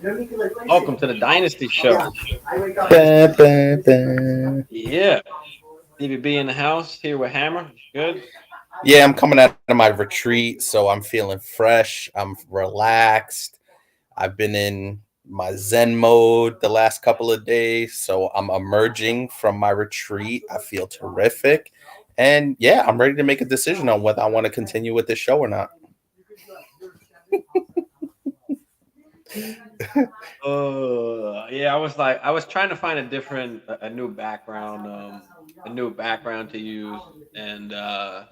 Welcome to the Dynasty show. Ba, ba, ba. Yeah, DVB in the house here with Hammer. Good. Yeah, I'm coming out of my retreat, so I'm feeling fresh. I'm relaxed. I've been in my Zen mode the last couple of days, so I'm emerging from my retreat. I feel terrific. And yeah, I'm ready to make a decision on whether I want to continue with this show or not. Yeah. I was trying to find a new background, a new background to use, and I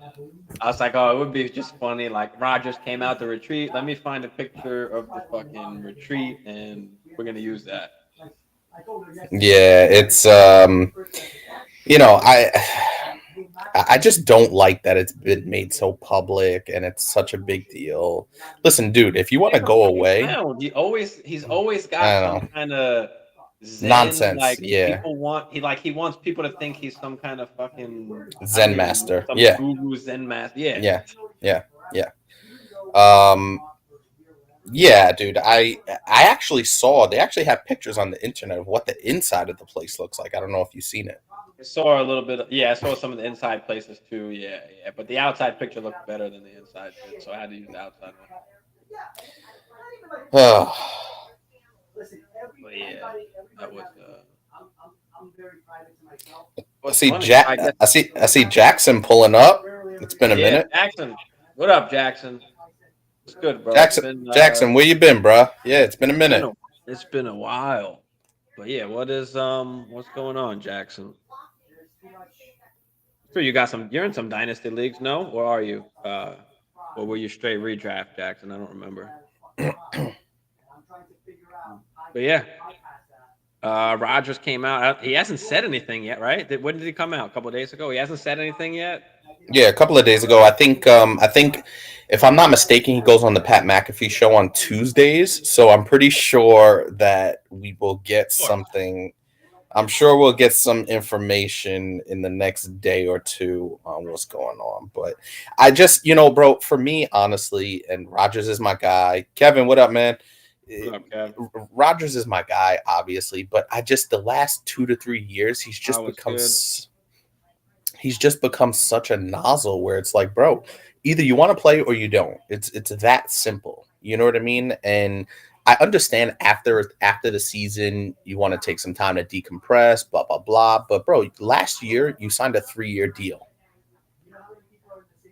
was like, oh, it would be just funny. Like Rodgers came out the retreat. Let me find a picture of the fucking retreat, and we're gonna use that. Yeah, it's you know, I just don't like that it's been made so public and it's such a big deal. Listen, dude, if you want Make to a go fucking away, sound. He's always got I some don't know, kind of zen. nonsense. Yeah, He wants people to think he's some kind of fucking, I don't Zen even know, master. some Yeah, guru zen master. Yeah. yeah, yeah, yeah. Um, yeah, dude. I actually saw they actually have pictures on the internet of what the inside of the place looks like. I don't know if you've seen it. I saw a little bit. Yeah, I saw some of the inside places too. Yeah, yeah. But the outside picture looked better than the inside did, so I had to use the outside one. Oh, But yeah, that was. I What's see funny? Jack. I guess. I see Jackson pulling up. It's been a Yeah, minute. Jackson. What up, Jackson? It's good, bro. Jackson, where you been, bro? Yeah, it's been a It's been minute. a it's been a while. But yeah, what's going on, Jackson? So you got some you're in some dynasty leagues, no? Or are you? Or were you straight redraft, Jackson? I don't remember. But yeah, Rodgers came out. He hasn't said anything yet, right? When did he come out? A couple of days ago. He hasn't said anything yet. Yeah, a couple of days ago. I think if I'm not mistaken, he goes on the Pat McAfee show on Tuesdays. So I'm pretty sure that we will get Of course. something. I'm sure we'll get some information in the next day or two on what's going on. But I just, bro, for me, honestly, and Rogers is my guy. Kevin, what up, man? What up, Kev? Rogers is my guy, obviously, but I just the last 2 to 3 years, I was good. he's just become such a nozzle where it's like, bro, either you want to play or you don't. It's that simple. You know what I mean? And I understand after the season, you want to take some time to decompress, blah blah blah. But bro, last year you signed a 3-year deal.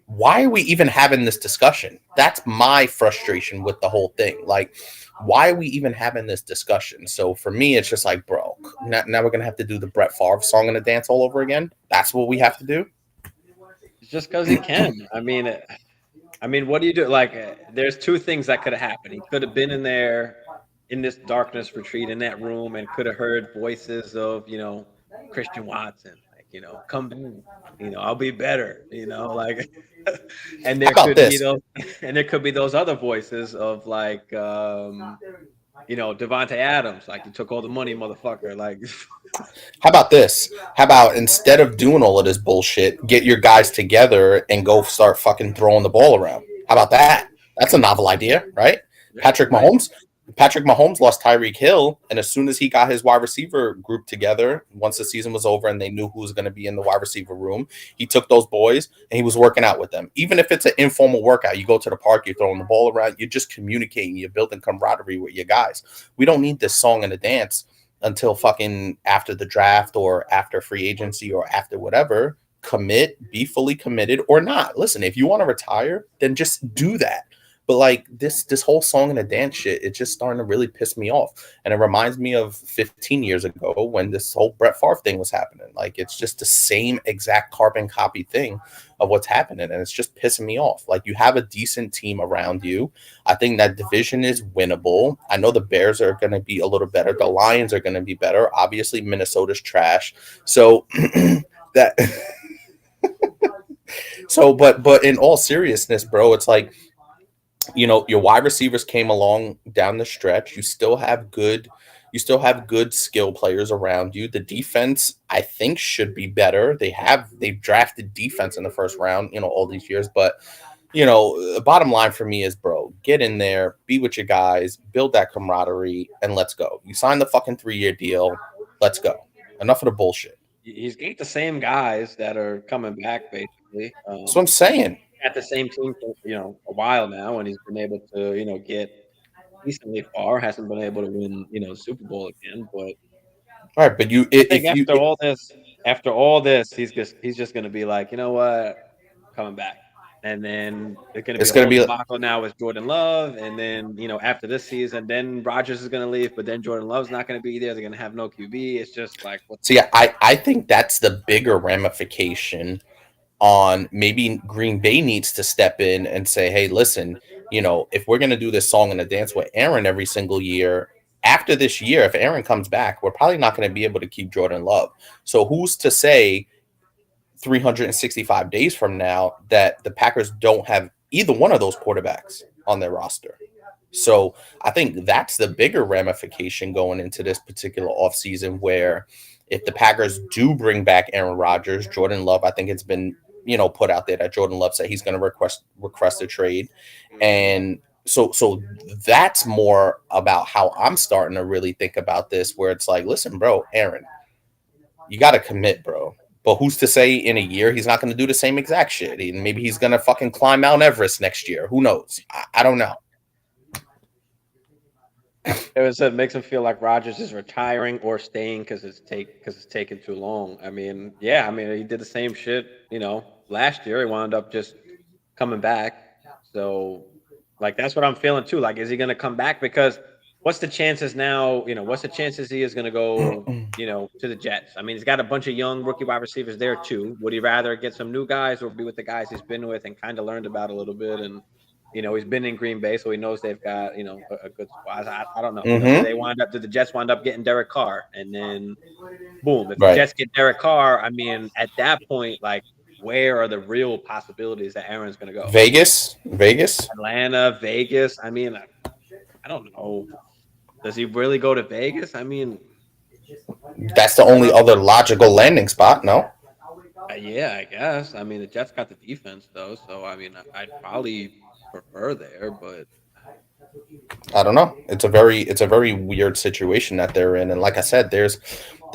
Why are we even having this discussion? That's my frustration with the whole thing. Like, why are we even having this discussion? So for me, it's just like, bro, now we're gonna have to do the Brett Favre song and a dance all over again. That's what we have to do. It's just because he can. I mean, what do you do? Like, there's two things that could have happened. He could have been in there in this darkness retreat in that room and could have heard voices of, Christian Watson, like, come back, I'll be better, like, and How there about could be this? those, and there could be those other voices of like, Devontae Adams, like you took all the money, motherfucker, like, How about this? How about instead of doing all of this bullshit, get your guys together and go start fucking throwing the ball around? How about that? That's a novel idea, right? right, Patrick right, Mahomes. Patrick Mahomes lost Tyreek Hill, and as soon as he got his wide receiver group together, once the season was over and they knew who was going to be in the wide receiver room, he took those boys and he was working out with them. Even if it's an informal workout, you go to the park, you're throwing the ball around, you're just communicating, you're building camaraderie with your guys. We don't need this song and a dance until fucking after the draft or after free agency or after whatever. Commit, be fully committed or not. Listen, if you want to retire, then just do that. But like this whole song and a dance shit, it's just starting to really piss me off. And it reminds me of 15 years ago when this whole Brett Favre thing was happening. Like it's just the same exact carbon copy thing of what's happening. And it's just pissing me off. Like you have a decent team around you. I think that division is winnable. I know the Bears are going to be a little better. The Lions are going to be better. Obviously, Minnesota's trash. So that but in all seriousness, bro, it's like your wide receivers came along down the stretch. You still have good skill players around you. The defense, I think, should be better. They've drafted defense in the first round, all these years, but The bottom line for me is, bro, get in there, be with your guys, build that camaraderie, and let's go. You signed the fucking 3-year deal. Let's go. Enough of the bullshit. He's got the same guys that are coming back, basically. That's what I'm saying. At the same team for a while now, and he's been able to get decently far. Hasn't been able to win the Super Bowl again, but All right, but I think after all this, he's just gonna be like, you know what, coming back. And then it's gonna be it's a gonna whole be. debacle now with Jordan Love, and then after this season, then Rodgers is gonna leave, but then Jordan Love's not gonna be there. They're gonna have no QB. It's just like what. So yeah, I think that's the bigger ramification on maybe Green Bay needs to step in and say, hey, listen, if we're going to do this song and a dance with Aaron every single year, after this year, if Aaron comes back, we're probably not going to be able to keep Jordan Love. So who's to say 365 days from now that the Packers don't have either one of those quarterbacks on their roster? So I think that's the bigger ramification going into this particular offseason, where if the Packers do bring back Aaron Rodgers, Jordan Love, I think it's been, put out there that Jordan Love said he's going to request a trade. And so that's more about how I'm starting to really think about this, where it's like, listen, bro, Aaron, you got to commit, bro. But who's to say in a year he's not going to do the same exact shit? And maybe he's going to fucking climb Mount Everest next year. Who knows? I don't know. It makes him feel like Rodgers is retiring or staying because it's taking too long. I mean, yeah, I mean he did the same shit, last year. He wound up just coming back. So, like that's what I'm feeling too. Like, is he gonna come back? Because what's the chances now? What's the chances he is gonna go, to the Jets? I mean, he's got a bunch of young rookie wide receivers there too. Would he rather get some new guys or be with the guys he's been with and kind of learned about a little bit? And he's been in Green Bay, so he knows they've got a good squad. I don't know. Did the Jets wind up getting Derek Carr, and then boom, if the Jets get Derek Carr, I mean, at that point, like, where are the real possibilities that Aaron's going to go? Vegas, Atlanta, Vegas. I mean, I don't know. Does he really go to Vegas? I mean, that's the only other logical landing spot. No. Yeah, I guess. I mean, the Jets got the defense though, so I mean, I'd probably prefer there, but I don't know. It's a very weird situation that they're in, and like I said, there's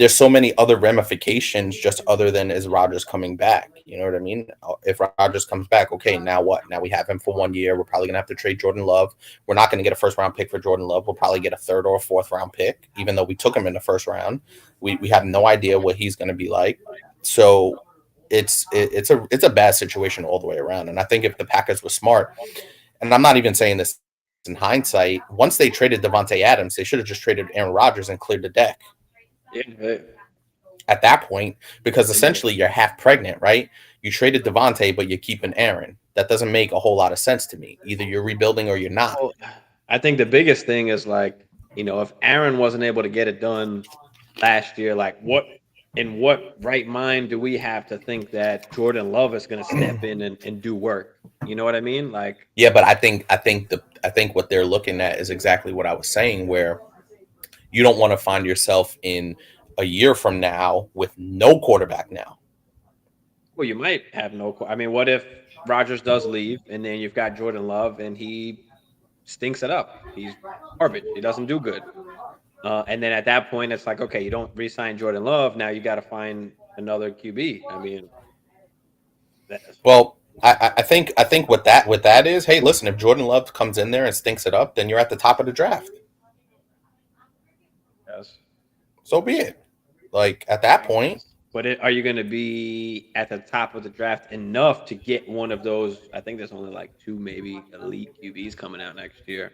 so many other ramifications just other than is Rodgers coming back. You know what I mean? If Rodgers comes back, okay, now what? Now we have him for 1 year. We're probably gonna have to trade Jordan Love. We're not gonna get a first round pick for Jordan Love. We'll probably get a third or a fourth round pick, even though we took him in the first round. We have no idea what he's gonna be like. So it's a bad situation all the way around. And I think if the Packers were smart, and I'm not even saying this in hindsight, once they traded Devontae Adams, they should have just traded Aaron Rodgers and cleared the deck. Yeah. At that point, because essentially you're half pregnant, right? You traded Devontae, but you're keeping Aaron. That doesn't make a whole lot of sense to me. Either you're rebuilding or you're not. Well, I think the biggest thing is like, if Aaron wasn't able to get it done last year, like in what right mind do we have to think that Jordan Love is going to step in and do work? You know what I mean? Like, yeah, but I think what they're looking at is exactly what I was saying, where you don't want to find yourself in a year from now with no quarterback now. Well, you might have no. I mean, what if Rodgers does leave and then you've got Jordan Love and he stinks it up? He's garbage. He doesn't do good. And then at that point, it's like, okay, you don't re-sign Jordan Love. Now you got to find another QB. I mean, well, I think what that is, hey, listen, if Jordan Love comes in there and stinks it up, then you're at the top of the draft. Yes. So be it. Like at that point. But are you going to be at the top of the draft enough to get one of those? I think there's only like 2 maybe elite QBs coming out next year.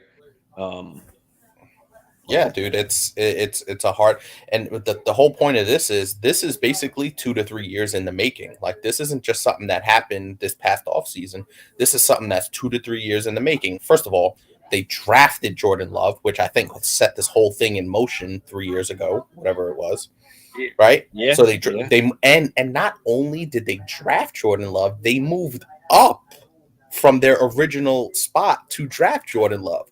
Yeah, dude, it's a hard, and the whole point of this is basically 2 to 3 years in the making. Like, this isn't just something that happened this past offseason. This is something that's 2 to 3 years in the making. First of all, they drafted Jordan Love, which I think set this whole thing in motion 3 years ago, whatever it was. Yeah. Right? Yeah. So they and not only did they draft Jordan Love, they moved up from their original spot to draft Jordan Love.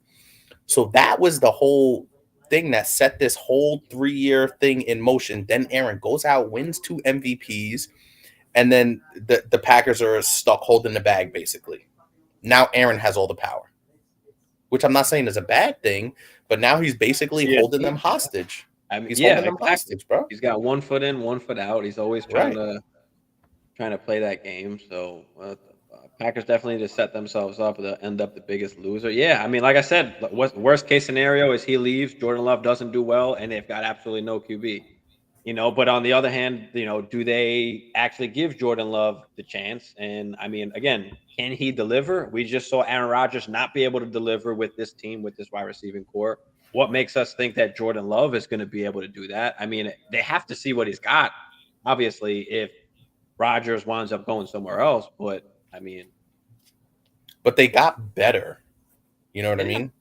So that was the whole thing that set this whole 3-year thing in motion. Then Aaron goes out, wins 2 MVPs, and then the Packers are stuck holding the bag, basically. Now Aaron has all the power, which I'm not saying is a bad thing, but now he's basically Yeah, holding them hostage. I mean, He's yeah, holding them exactly. hostage, bro. He's got 1 foot in, 1 foot out. He's always Right. trying to play that game. So Packers definitely need to set themselves up to end up the biggest loser. Yeah, I mean, like I said, worst case scenario is he leaves, Jordan Love doesn't do well, and they've got absolutely no QB. But on the other hand, do they actually give Jordan Love the chance? And I mean, again, can he deliver? We just saw Aaron Rodgers not be able to deliver with this team, with this wide receiving core. What makes us think that Jordan Love is going to be able to do that? I mean, they have to see what he's got, obviously, if Rodgers winds up going somewhere else. But I mean, But they got better. You know what I yeah. mean?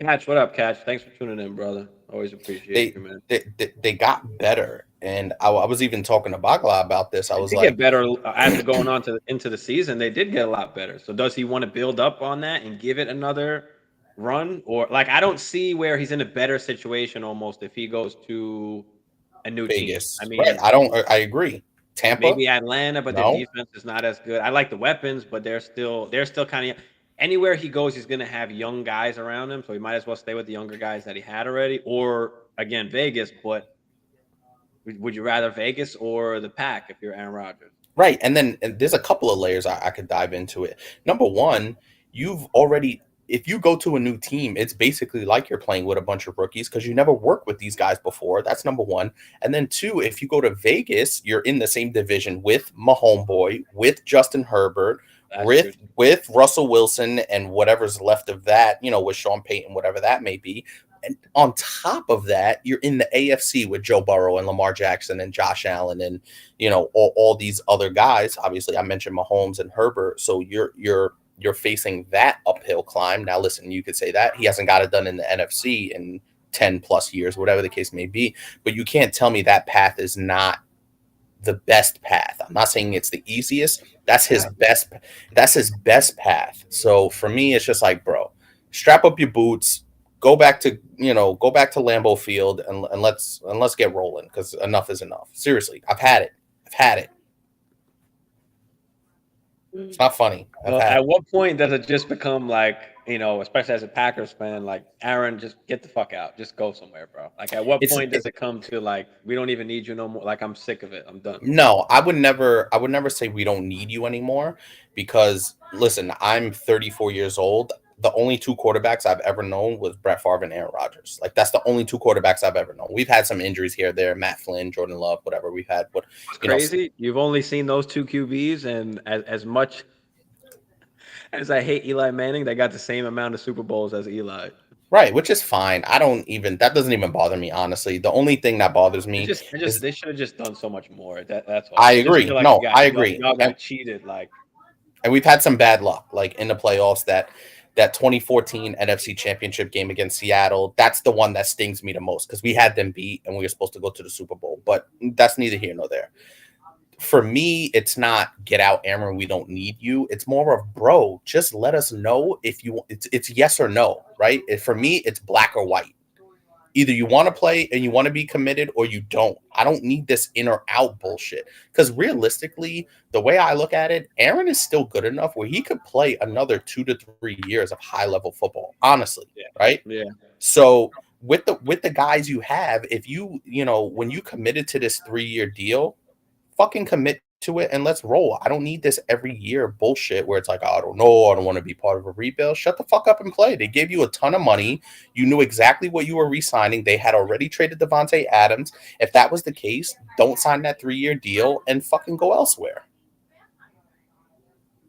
Catch, what up, Catch? Thanks for tuning in, brother. Always appreciate They you, man. they got better. And I was even talking to Bagla about this. I They was did get like, better as we're going on into the season. They did get a lot better. So does he want to build up on that and give it another run? Or like I don't see where he's in a better situation almost if he goes to a new team. I Vegas. Right. mean, I agree. Tampa? maybe Atlanta, but their No. defense is not as good. I like the weapons, but they're still kind of anywhere he goes, he's gonna have young guys around him. So he might as well stay with the younger guys that he had already. Or again, Vegas, but would you rather Vegas or the Pack if you're Aaron Rodgers? Right. And there's a couple of layers I could dive into it. Number one, you've already, if you go to a new team, it's basically like you're playing with a bunch of rookies because you never worked with these guys before. That's number one. And then two, if you go to Vegas, you're in the same division with my homeboy, with Justin Herbert, That's true. with Russell Wilson and whatever's left of that, with Sean Payton, whatever that may be. And on top of that, you're in the AFC with Joe Burrow and Lamar Jackson and Josh Allen and all these other guys. Obviously, I mentioned Mahomes and Herbert, so you're facing that uphill climb. Now, listen, you could say that he hasn't got it done in the NFC in 10 plus years, whatever the case may be, but you can't tell me that path is not the best path. I'm not saying it's the easiest. That's his best. That's his best path. So for me, it's just like, bro, strap up your boots. Go back to Lambeau Field and let's get rolling because enough is enough. Seriously, I've had it. It's not funny. At what point does it just become like, especially as a Packers fan, like Aaron, just get the fuck out, just go somewhere, bro? Like, at what point does it come to like, we don't even need you no more? Like, I'm sick of it. I'm done. No, I would never say we don't need you anymore because listen, I'm 34 years old. The only two quarterbacks I've ever known was Brett Favre and Aaron Rodgers. Like that's the only two quarterbacks I've ever known. We've had some injuries here, there, Matt Flynn, Jordan Love, whatever we've had. But it's crazy. You've only seen those two QBs, and as much as I hate Eli Manning, they got the same amount of Super Bowls as Eli. Right, which is fine. That doesn't even bother me, honestly. The only thing that bothers me is they should have just done so much more. That's all. I agree. Like No, I agree. Y'all got cheated. Like, and we've had some bad luck, like in the playoffs. That 2014 NFC Championship game against Seattle, that's the one that stings me the most because we had them beat and we were supposed to go to the Super Bowl. But that's neither here nor there. For me, it's not get out, Aaron. We don't need you. It's more of, bro, just let us know if you. It's yes or no, right? For me, it's black or white. Either you want to play and you want to be committed or you don't. I don't need this in or out bullshit. Because realistically, the way I look at it, Aaron is still good enough where he could play another 2 to 3 years of high level football. Honestly, right? Yeah. So with the guys you have, if when you committed to this 3-year deal, fucking commit to it and let's roll. I don't need this every year bullshit where it's like, I don't know, I don't want to be part of a rebuild. Shut the fuck up and play. They gave you a ton of money. You knew exactly what you were re-signing. They had already traded Devontae Adams. If that was the case, don't sign that 3-year deal and fucking go elsewhere.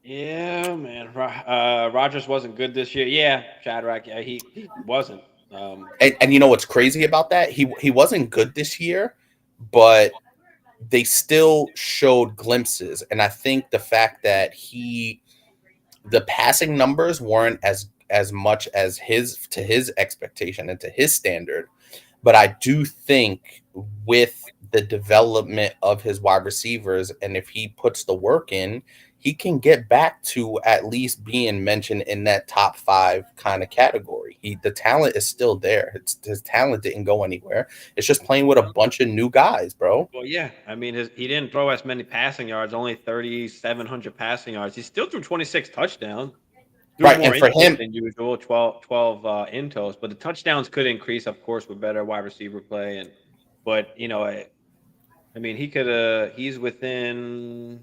Yeah, man. Rodgers wasn't good this year. Yeah, Shadrack. Yeah, he wasn't. And you know what's crazy about that? He wasn't good this year, but they still showed glimpses. And I think the fact that the passing numbers weren't as much as his expectation and to his standard. But I do think with the development of his wide receivers, and if he puts the work in, he can get back to at least being mentioned in that top 5 kind of category. The talent is still there. His talent didn't go anywhere. It's just playing with a bunch of new guys, bro. Well, yeah. I mean, he didn't throw as many passing yards, only 3,700 passing yards. He still threw 26 touchdowns. threw Right. more And for into it him, than usual, 12 intos, but the touchdowns could increase, of course, with better wide receiver play. But I mean, he's within,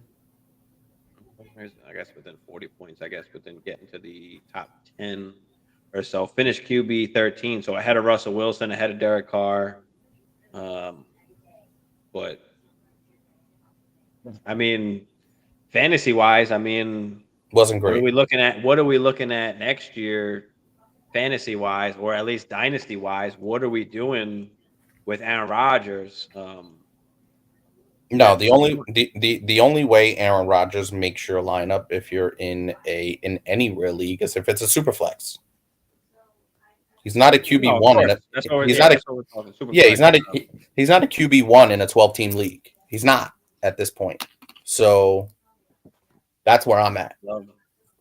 I guess, within 40 points, I guess, within getting to the top 10 or so. Finished QB 13, so ahead of Russell Wilson, ahead of Derek Carr. Um, but I mean, fantasy wise, I mean, wasn't what are great. we looking at? What are we looking at next year, fantasy wise, or at least dynasty wise? What are we doing with Aaron Rodgers? No, That the we're only doing. the only way Aaron Rodgers makes your lineup if you're in any real league is if it's a super flex. He's not a QB No, of one in course. a That's what. he's Yeah, not a that's what we're talking. Super yeah, flex. he's not a QB1 in a 12-team league. He's not at this point. So that's where I'm at. Love.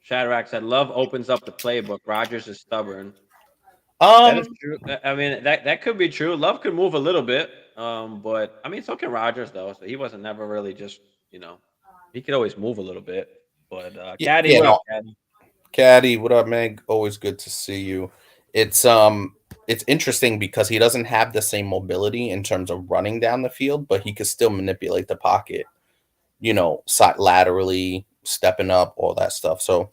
Shadrack said, "Love opens up the playbook. Rodgers is stubborn." That is Um true. I mean, that could be true. Love could move a little bit, but I mean, so can Rodgers though. So he wasn't never really just he could always move a little bit. But Caddy, yeah, what up, no. Caddy? Caddy, what up, Meg? Always good to see you. It's it's interesting because he doesn't have the same mobility in terms of running down the field, but he can still manipulate the pocket, side laterally, stepping up, all that stuff. So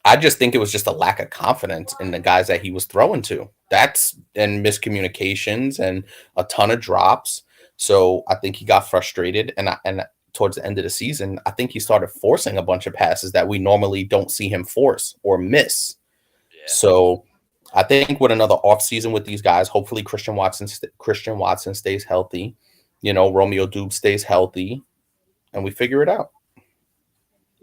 I just think it was just a lack of confidence in the guys that he was throwing to. That's and miscommunications and a ton of drops. So I think he got frustrated, and towards the end of the season, I think he started forcing a bunch of passes that we normally don't see him force or miss. Yeah. So I think with another offseason with these guys, hopefully Christian Watson stays healthy, Romeo Dube stays healthy, and we figure it out.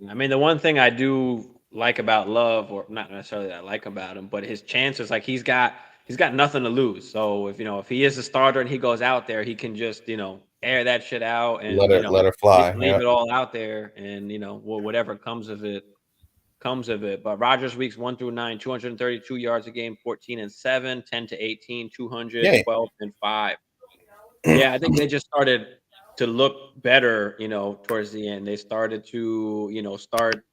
I mean, the one thing I do like about Love, or not necessarily that I like about him, but his chances, like he's got nothing to lose. So if he is a starter and he goes out there, he can just air that shit out and Let her fly. leave Yeah. it all out there, and whatever comes of it comes of it. But Rodgers weeks 1 through 9, 232 yards a game, 14-7, 10-18, 200, Yeah. 12-5. Yeah, I think they just started to look better, towards the end. They started to, start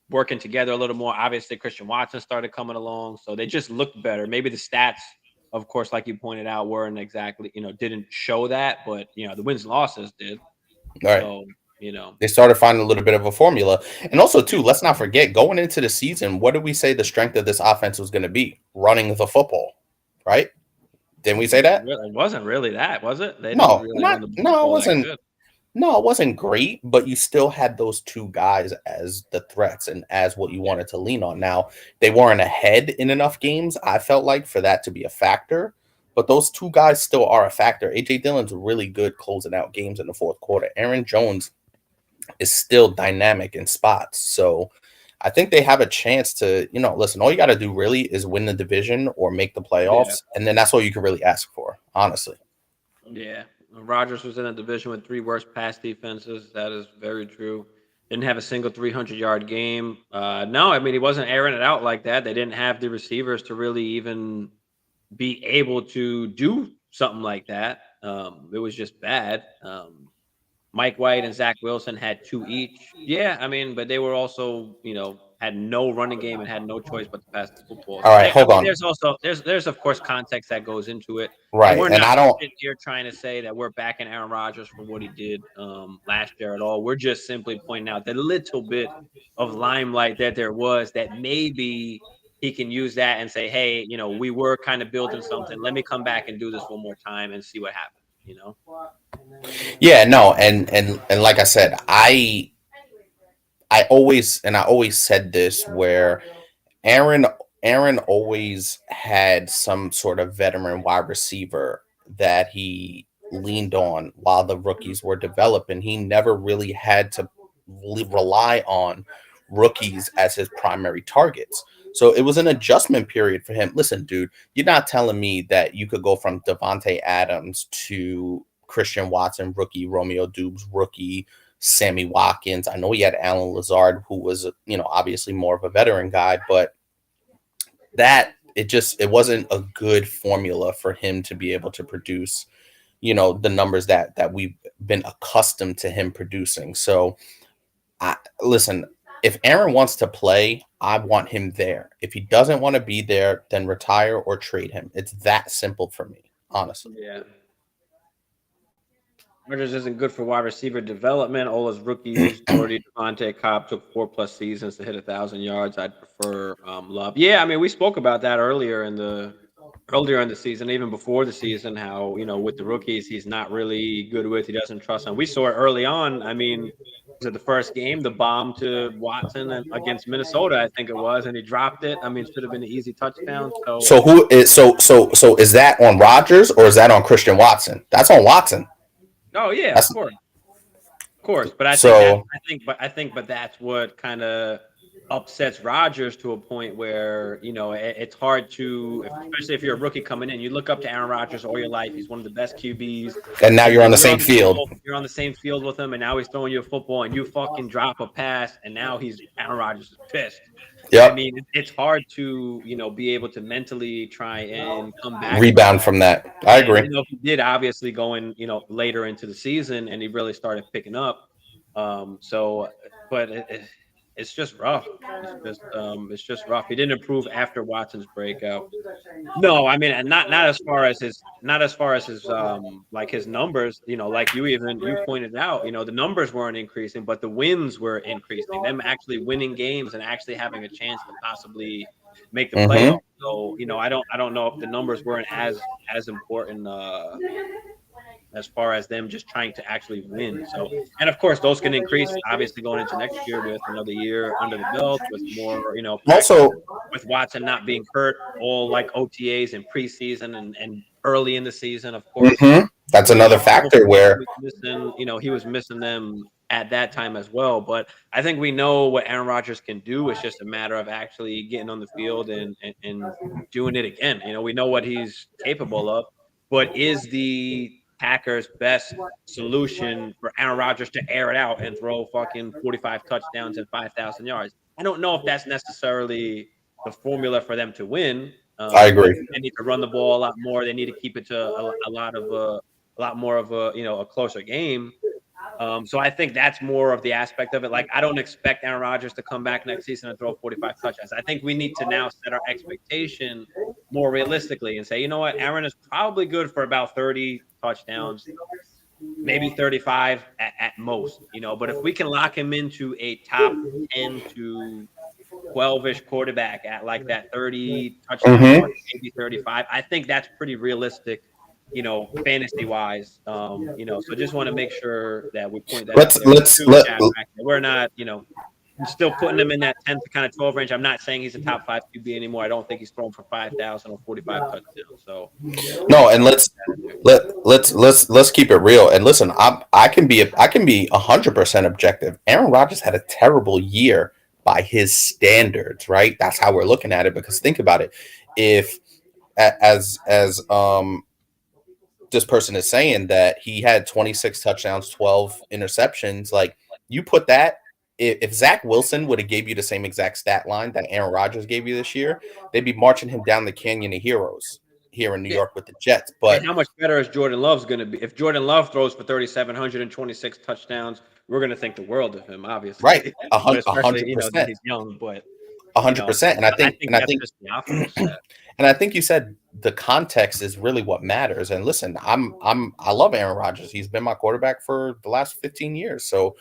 working together a little more. Obviously, Christian Watson started coming along, so they just looked better. Maybe the stats, of course, like you pointed out, weren't exactly, didn't show that, but the wins and losses did. All right. So, They started finding a little bit of a formula. And also, too, let's not forget, going into the season, what did we say the strength of this offense was going to be? Running the football, right? Didn't we say that? it wasn't really that, was it? They didn't No, really not run the no, it ball that wasn't. good. No, it wasn't great, but you still had those two guys as the threats and as what you wanted to lean on. Now, they weren't ahead in enough games, I felt like, for that to be a factor. But those two guys still are a factor. AJ Dillon's really good closing out games in the fourth quarter. Aaron Jones is still dynamic in spots. So I think they have a chance to, listen, all you got to do really is win the division or make the Yeah. playoffs. And then that's all you can really ask for, honestly. Yeah. Rodgers was in a division with 3 worst pass defenses. That is very true. Didn't have a single 300-yard game. No, I mean, he wasn't airing it out like that. They didn't have the receivers to really even be able to do something like that. It was just bad. Mike White and Zach Wilson had 2 each. Yeah, I mean, but they were also, had no running game and had no choice but to pass the football. All So right, I hold mean, on. there's of course context that goes into it, and Right. we're And not I don't, sitting here trying to say that we're backing Aaron Rodgers for what he did last year at all. We're just simply pointing out that little bit of limelight that there was, that maybe he can use that and say, hey, we were kind of building something. Let me come back and do this one more time and see what happens. yeah, no. And like I said, I always said this where Aaron Aaron always had some sort of veteran wide receiver that he leaned on while the rookies were developing. He never really had to rely on rookies as his primary targets. So it was an adjustment period for him. Listen, dude, you're not telling me that you could go from Devontae Adams to Christian Watson, rookie, Romeo Dubes, rookie, Sammy Watkins. I know he had Alan Lazard, who was, obviously more of a veteran guy, but it wasn't a good formula for him to be able to produce, the numbers that we've been accustomed to him producing. So listen, if Aaron wants to play, I want him there. If he doesn't want to be there, then retire or trade him. It's that simple for me, honestly. Yeah. Rodgers isn't good for wide receiver development. All his rookies, Jordy, Devontae, Cobb took 4+ seasons to hit 1,000 yards. I'd prefer Love. Yeah, I mean, we spoke about that earlier in the season, even before the season, how with the rookies he's not really good with. He doesn't trust them. We saw it early on. I mean, was it the first game, the bomb to Watson against Minnesota, I think it was, and he dropped it. I mean, it should have been an easy touchdown. So who is so is that on Rodgers or is that on Christian Watson? That's on Watson. Oh yeah, That's, of course. But I think that's what kind of upsets Rodgers to a point where it's hard to, especially if you're a rookie coming in. You look up to Aaron Rodgers all your life. He's one of the best QBs, and now you're on the same field. You're on the same field with him, and now he's throwing you a football, and you fucking drop a pass, and now Aaron Rodgers is pissed. Yeah, I mean, it's hard to be able to mentally try and come back, rebound from that. I agree. He did obviously going later into the season, and he really started picking up. But it's just rough. It's just rough. He didn't improve after Watson's breakout. No, I mean, and not as far as his like his numbers. Like you pointed out. The numbers weren't increasing, but the wins were increasing. Them actually winning games and actually having a chance to possibly make the playoffs. So I don't know if the numbers weren't as important. As far as them just trying to actually win. So, and of course, those can increase obviously going into next year with another year under the belt with more, also with Watson not being hurt all like OTAs and preseason and early in the season, of course. That's another factor where he was missing them at that time as well. But I think we know what Aaron Rodgers can do. It's just a matter of actually getting on the field and doing it again. We know what he's capable of, but is the Packers' best solution for Aaron Rodgers to air it out and throw fucking 45 touchdowns and 5,000 yards? I don't know if that's necessarily the formula for them to win. I agree. They need to run the ball a lot more. They need to keep it to a lot more of a closer game. So I think that's more of the aspect of it. Like, I don't expect Aaron Rodgers to come back next season and throw 45 touchdowns. I think we need to now set our expectation more realistically and say, you know what, Aaron is probably good for about 30 touchdowns, maybe 35 at most. But if we can lock him into a top 10 to 12-ish quarterback at like that 30 touchdowns, maybe 35, I think that's pretty realistic. Fantasy wise, so just want to make sure that we point that out. We're not, still putting him in that 10 to kind of 12 range. I'm not saying he's a top 5 QB anymore. I don't think he's thrown for 5,000 or 45 touchdowns. So no, and let's keep it real. And listen, I can be 100% objective. Aaron Rodgers had a terrible year by his standards, right? That's how we're looking at it. Because think about it, if as this person is saying that he had 26 touchdowns, 12 interceptions. Like, you put that, if Zach Wilson would have gave you the same exact stat line that Aaron Rodgers gave you this year, they'd be marching him down the Canyon of Heroes here in New York with the Jets. But how much better is Jordan Love's going to be? If Jordan Love throws for 3,726 touchdowns, we're going to think the world of him, obviously. Right, 100%. He's young, but 100%. And I think just the opposite. And I think you said the context is really what matters. And listen, I love Aaron Rodgers. He's been my quarterback for the last 15 years. So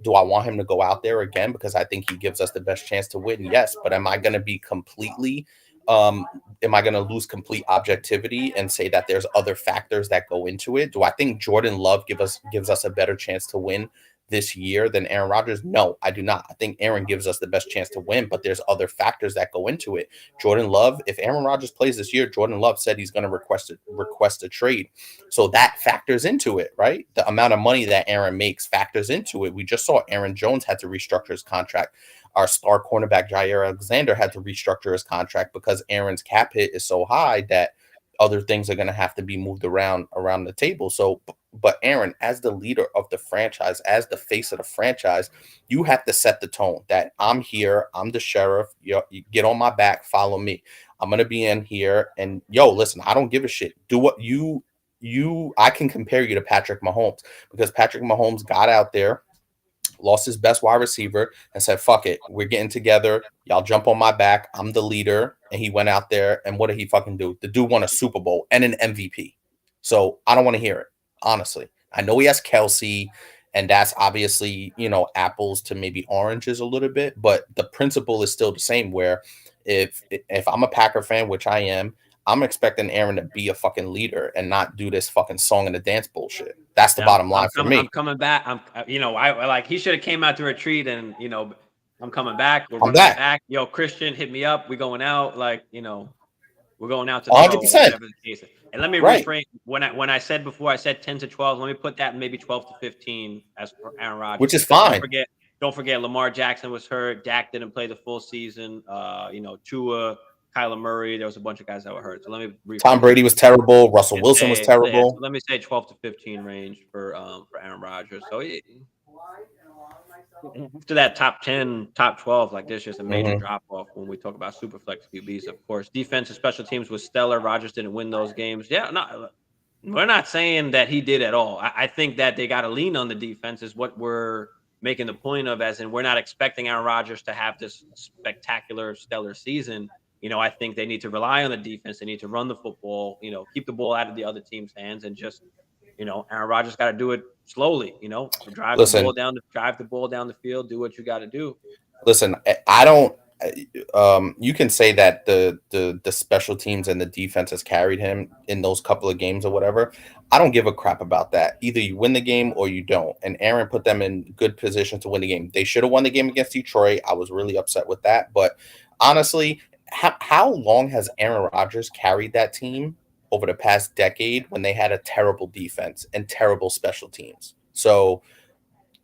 do I want him to go out there again because I think he gives us the best chance to win? Yes. But am I going to be completely am I going to lose complete objectivity and say that there's other factors that go into it? Do I think Jordan Love gives us a better chance to win this year than Aaron Rodgers? No, I do not. I think Aaron gives us the best chance to win, but there's other factors that go into it. Jordan Love, if Aaron Rodgers plays this year, Jordan Love said he's going to request a trade. So that factors into it, right? The amount of money that Aaron makes factors into it. We just saw Aaron Jones had to restructure his contract. Our star cornerback Jair Alexander had to restructure his contract because Aaron's cap hit is so high that other things are going to have to be moved around the table. So, but Aaron, as the leader of the franchise, as the face of the franchise, you have to set the tone that I'm here. I'm the sheriff. You get on my back. Follow me. I'm going to be in here. And listen, I don't give a shit. Do what I can compare you to Patrick Mahomes because Patrick Mahomes got out there lost his best wide receiver, and said, "Fuck it, we're getting together. Y'all jump on my back. I'm the leader." And he went out there, and what did he fucking do? The dude won a Super Bowl and an MVP. So I don't want to hear it, honestly. I know he has Kelsey, and that's obviously, apples to maybe oranges a little bit, but the principle is still the same. Where if I'm a Packer fan, which I am, I'm expecting Aaron to be a fucking leader and not do this fucking song and a dance bullshit. That's the bottom line for me. I'm coming back. I like he should have came out to retreat and I'm coming back. We're running it back. Yo, Christian, hit me up. We going out. Like we're going out tomorrow. 100%. Whatever the case is. And let me reframe when I said before I said 10 to 12. Let me put that maybe 12 to 15 as for Aaron Rodgers, which is fine. Don't forget, Lamar Jackson was hurt. Dak didn't play the full season. Tua, Kyler Murray. There was a bunch of guys that were hurt. So let me. Tom Brady was terrible. Russell Wilson was terrible. So let me say 12 to 15 range for Aaron Rodgers. So after that top 10, top 12, like there's just a major drop off when we talk about super flex QBs. Of course, defense and special teams was stellar. Rodgers didn't win those games. Yeah, no, we're not saying that he did at all. I think that they got to lean on the defense is what we're making the point of, as in we're not expecting Aaron Rodgers to have this spectacular, stellar season. I think they need to rely on the defense. They need to run the football, keep the ball out of the other team's hands, and just, Aaron Rodgers got to do it slowly, drive the ball down the field, do what you got to do. Listen, I don't. You can say that the special teams and the defense has carried him in those couple of games or whatever. I don't give a crap about that. Either you win the game or you don't. And Aaron put them in good position to win the game. They should have won the game against Detroit. I was really upset with that. But honestly, how long has Aaron Rodgers carried that team over the past decade when they had a terrible defense and terrible special teams? So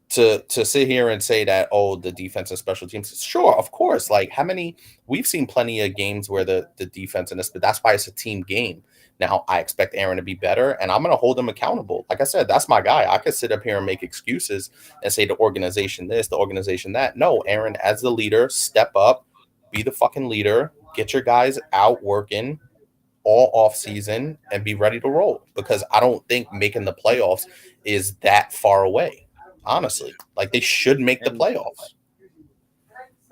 to sit here and say that, the defense and special teams, sure, of course. Like we've seen plenty of games where the defense and but that's why it's a team game. Now I expect Aaron to be better, and I'm going to hold him accountable. Like I said, that's my guy. I could sit up here and make excuses and say the organization this, the organization that. No, Aaron, as the leader, step up, be the fucking leader, get your guys out working all off season and be ready to roll, because I don't think making the playoffs is that far away. Honestly, like they should make the playoffs.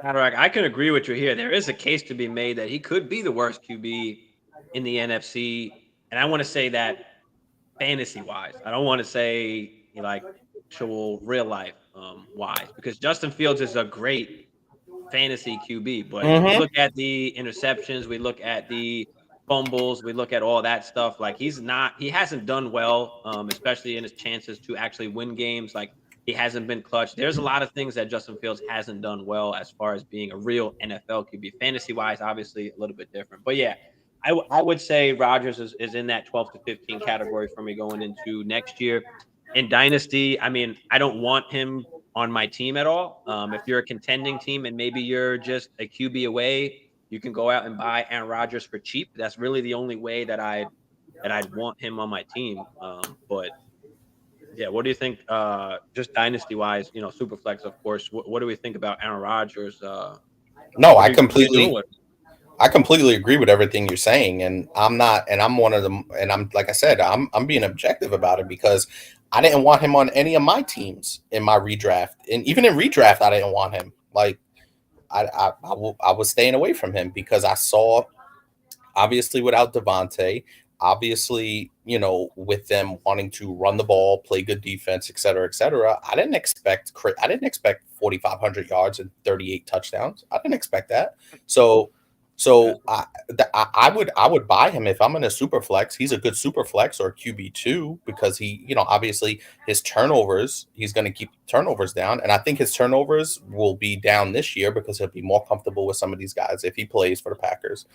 I can agree with you here. There is a case to be made that he could be the worst QB in the NFC. And I want to say that fantasy wise. I don't want to say like actual real life wise, because Justin Fields is a great fantasy QB. But if we look at the interceptions, we look at the fumbles, we look at all that stuff. Like he hasn't done well, especially in his chances to actually win games. Like he hasn't been clutch. There's a lot of things that Justin Fields hasn't done well as far as being a real NFL QB. Fantasy wise, obviously a little bit different. But yeah, I would say Rodgers is in that 12 to 15 category for me going into next year. In Dynasty, I mean, I don't want him on my team at all. If you're a contending team and maybe you're just a QB away, you can go out and buy Aaron Rodgers for cheap. That's really the only way that I'd want him on my team. But yeah, what do you think? Just dynasty wise, Superflex, of course. What do we think about Aaron Rodgers? No, I completely agree with everything you're saying, and I'm one of them. And I'm like I said, I'm being objective about it, because I didn't want him on any of my teams in my redraft, and even in redraft, I didn't want him. Like I was staying away from him because I saw, obviously without Devontae, obviously, with them wanting to run the ball, play good defense, et cetera, I didn't expect 4,500 yards and 38 touchdowns. I didn't expect that. So I would buy him if I'm in a super flex. He's a good super flex or QB2, because he, obviously his turnovers, he's going to keep turnovers down. And I think his turnovers will be down this year because he'll be more comfortable with some of these guys if he plays for the Packers.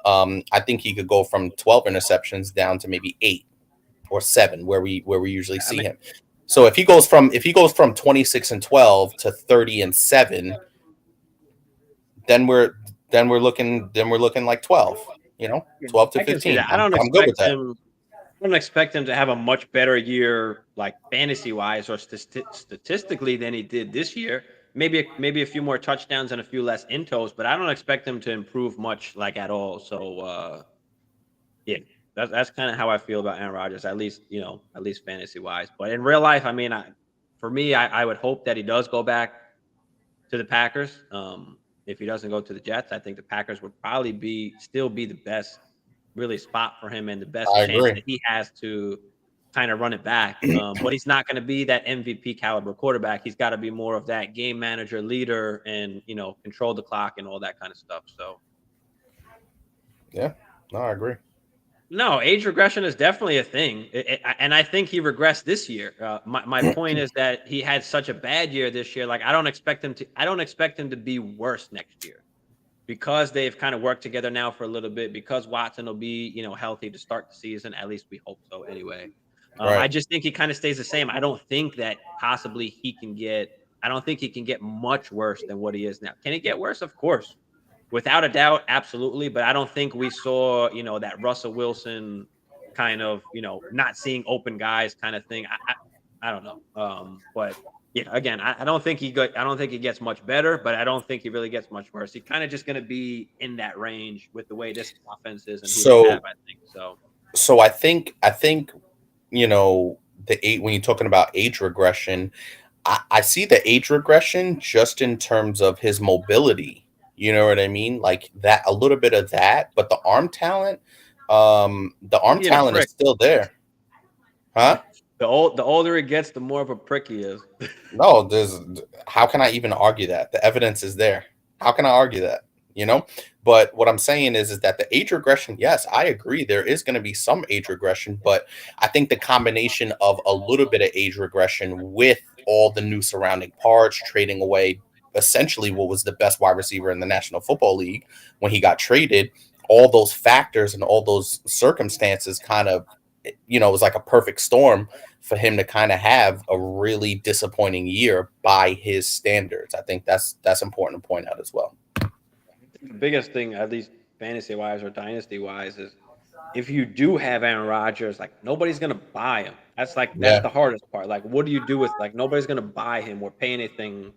I think he could go from 12 interceptions down to maybe 8 or 7, where we usually see him. So if he goes from 26-12 to 30-7, then we're looking like 12, 12 to 15. I'm good with that. I don't expect him to have a much better year, like fantasy wise or statistically, than he did this year. Maybe a few more touchdowns and a few less intos, but I don't expect him to improve much, like at all. So yeah, that's kind of how I feel about Aaron Rodgers, at least fantasy wise. But in real life, I mean, for me, I would hope that he does go back to the Packers. If he doesn't go to the Jets, I think the Packers would probably still be the best really spot for him and the best I chance agree. that he has to kind of run it back. But he's not going to be that MVP caliber quarterback. He's got to be more of that game manager, leader, and control the clock and all that kind of stuff. So Yeah, no, I agree. no, age regression is definitely a thing, and I think he regressed this year. My point is that he had such a bad year this year. Like I don't expect him to. I don't expect him to be worse next year because they've kind of worked together now for a little bit. Because Watson will be healthy to start the season. At least we hope so. Anyway, I Right. just think he kind of stays the same. I don't think that possibly he can get. I don't think he can get much worse than what he is now. Can he get worse? Of course. Without a doubt, absolutely. But I don't think we saw, that Russell Wilson kind of, not seeing open guys kind of thing. I don't know. But yeah, again, I don't think I don't think he gets much better, but I don't think he really gets much worse. He's kind of just going to be in that range with the way this offense is and who they have, So I think. So so I think the eight when you're talking about age regression, I see the age regression just in terms of his mobility. You know what I mean? Like that, a little bit of that, but the arm being a talent is prick. still there, huh? The older he gets, the more of a prick he is. No, how can I even argue that? The evidence is there. How can I argue that? You know? But what I'm saying is that the age regression, yes, I agree. There is going to be some age regression, but I think the combination of a little bit of age regression with all the new surrounding parts, trading away essentially what was the best wide receiver in the National Football League when he got traded, all those factors and all those circumstances kind of, it was like a perfect storm for him to kind of have a really disappointing year by his standards. I think that's important to point out as well. The biggest thing, at least fantasy wise or dynasty wise, is if you do have Aaron Rodgers, like nobody's gonna buy him. That's Yeah, the hardest part. Like, what do you do with like nobody's gonna buy him or pay anything,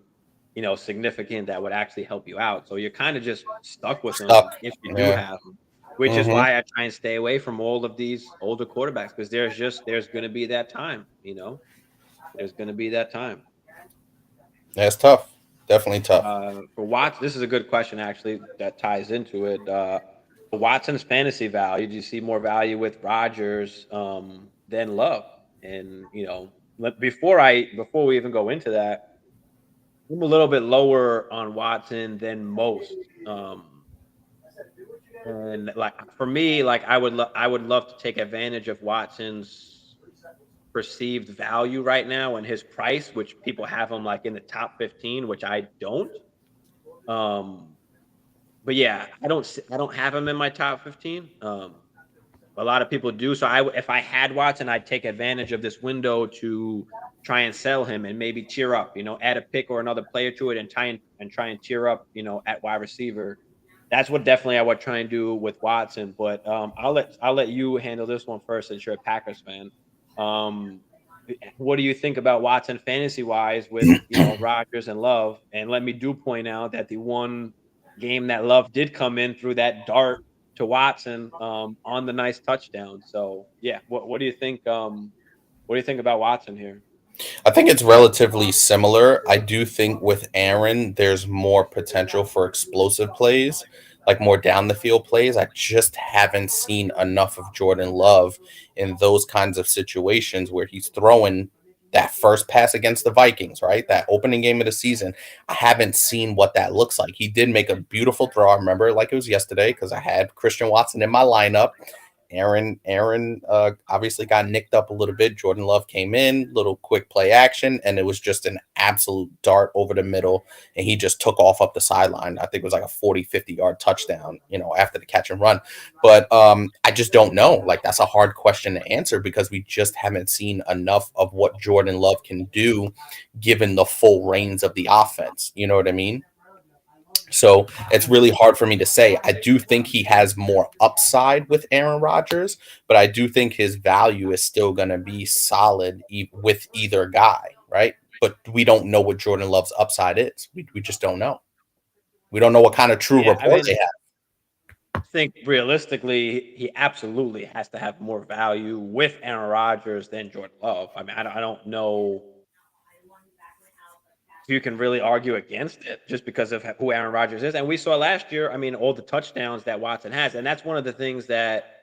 significant that would actually help you out. So you're kind of just stuck with him stuck. if you do Yeah. have him, which is Hmm. why I try and stay away from all of these older quarterbacks because there's gonna be that time. There's gonna be that time. That's tough. Definitely tough. For Watts, this is a good question actually that ties into it. For Watson's fantasy value, do you see more value with Rodgers than Love? And before we even go into that, I'm a little bit lower on Watson than most. And like for me, like I would love to take advantage of Watson's perceived value right now and his price, which people have him like in the top 15, which I don't. Um, But yeah, I don't have him in my top 15. A lot of people do. So if I had Watson, I'd take advantage of this window to try and sell him and maybe tier up, add a pick or another player to it and try and tier up, at wide receiver. That's what definitely I would try and do with Watson. But I'll let you handle this one first since you're a Packers fan. Um, what do you think about Watson fantasy wise with Rodgers and Love? And let me do point out that the one game that Love did come in through that dart to Watson on the nice touchdown. So yeah, what do you think? What do you think about Watson here? I think it's relatively similar. I do think with Aaron, there's more potential for explosive plays, like more down the field plays. I just haven't seen enough of Jordan Love in those kinds of situations where he's throwing that first pass against the Vikings, right? That opening game of the season. I haven't seen what that looks like. He did make a beautiful throw. I remember it like it was yesterday because I had Christian Watson in my lineup. Aaron obviously got nicked up a little bit. Jordan Love came in, little quick play action, and it was just an absolute dart over the middle. And he just took off up the sideline. I think it was like a 40, 50-yard touchdown, after the catch and run. But I just don't know. Like, that's a hard question to answer because we just haven't seen enough of what Jordan Love can do given the full reins of the offense. You know what I mean? So it's really hard for me to say. I do think he has more upside with Aaron Rodgers, but I do think his value is still going to be solid with either guy, right? But we don't know what Jordan Love's upside is. We just don't know. We don't know what kind of true Yeah, I rapport mean, they have. I think realistically, he absolutely has to have more value with Aaron Rodgers than Jordan Love. I mean, I don't know. you can really argue against it just because of who Aaron Rodgers is. And we saw last year, I mean, all the touchdowns that Watson has. And that's one of the things that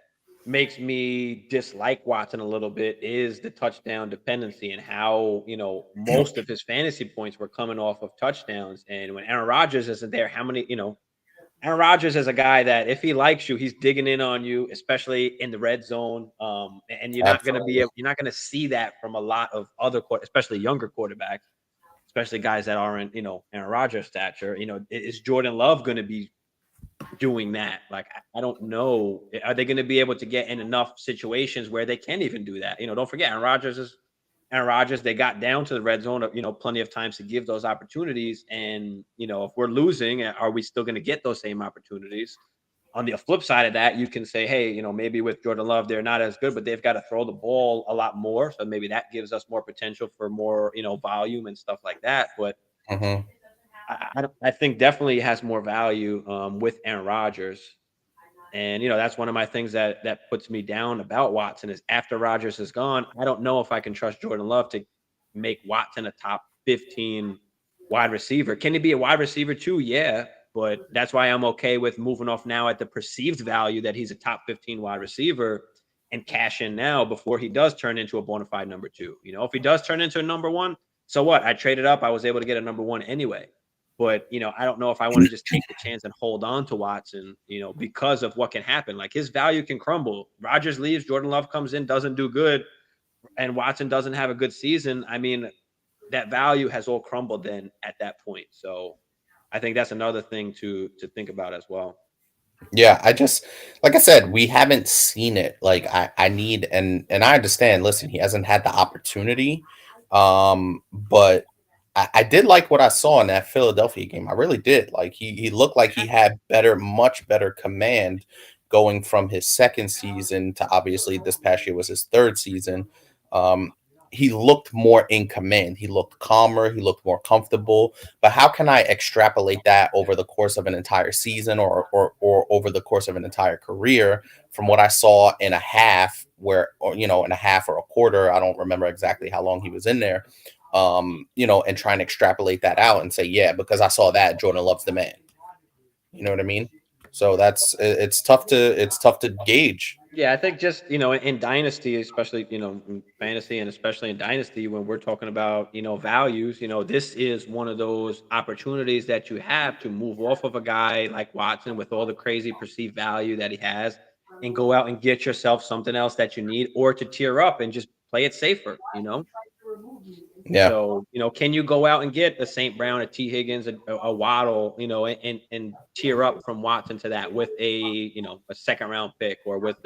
makes me dislike Watson a little bit is the touchdown dependency and how, most of his fantasy points were coming off of touchdowns. And when Aaron Rodgers isn't there, Aaron Rodgers is a guy that if he likes you, he's digging in on you, especially in the red zone. And you're not going to see that from a lot of other, especially younger quarterbacks, especially guys that aren't, Aaron Rodgers stature. Is Jordan Love going to be doing that? Like, I don't know. Are they going to be able to get in enough situations where they can't even do that? Don't forget, Aaron Rodgers. They got down to the red zone, plenty of times to give those opportunities. And, if we're losing, are we still going to get those same opportunities? On the flip side of that, you can say, hey, maybe with Jordan Love, they're not as good, but they've got to throw the ball a lot more. So maybe that gives us more potential for more, volume and stuff like that. But I think definitely has more value with Aaron Rodgers. And, that's one of my things that puts me down about Watson is after Rodgers is gone, I don't know if I can trust Jordan Love to make Watson a top 15 wide receiver. Can he be a wide receiver too? Yeah. But that's why I'm okay with moving off now at the perceived value that he's a top 15 wide receiver and cash in now before he does turn into a bona fide number 2. If he does turn into a number 1, so what? I traded up. I was able to get a number 1 anyway. But, I don't know if I want to just take the chance and hold on to Watson, because of what can happen. Like, his value can crumble. Rodgers leaves, Jordan Love comes in, doesn't do good, and Watson doesn't have a good season. I mean, that value has all crumbled then at that point. So I think that's another thing to think about as well. Yeah, like I said, we haven't seen it. Like I need, and I understand, listen, he hasn't had the opportunity. But I did like what I saw in that Philadelphia game. I really did. Like he looked like he had much better command going from his second season to obviously this past year was his third season. He looked more in command. He looked calmer. He looked more comfortable. But how can I extrapolate that over the course of an entire season or over the course of an entire career from what I saw in a half in a half or a quarter? I don't remember exactly how long he was in there. And try and extrapolate that out and say, yeah, because I saw that Jordan Love's the man. You know what I mean? So it's tough to gauge. Yeah, I think just, in Dynasty, especially, in fantasy and especially in Dynasty, when we're talking about, values, this is one of those opportunities that you have to move off of a guy like Watson with all the crazy perceived value that he has and go out and get yourself something else that you need, or to tier up and just play it safer, Yeah. So, can you go out and get a St. Brown, a T. Higgins, a Waddle, and tier up from Watson to that with a second round pick or with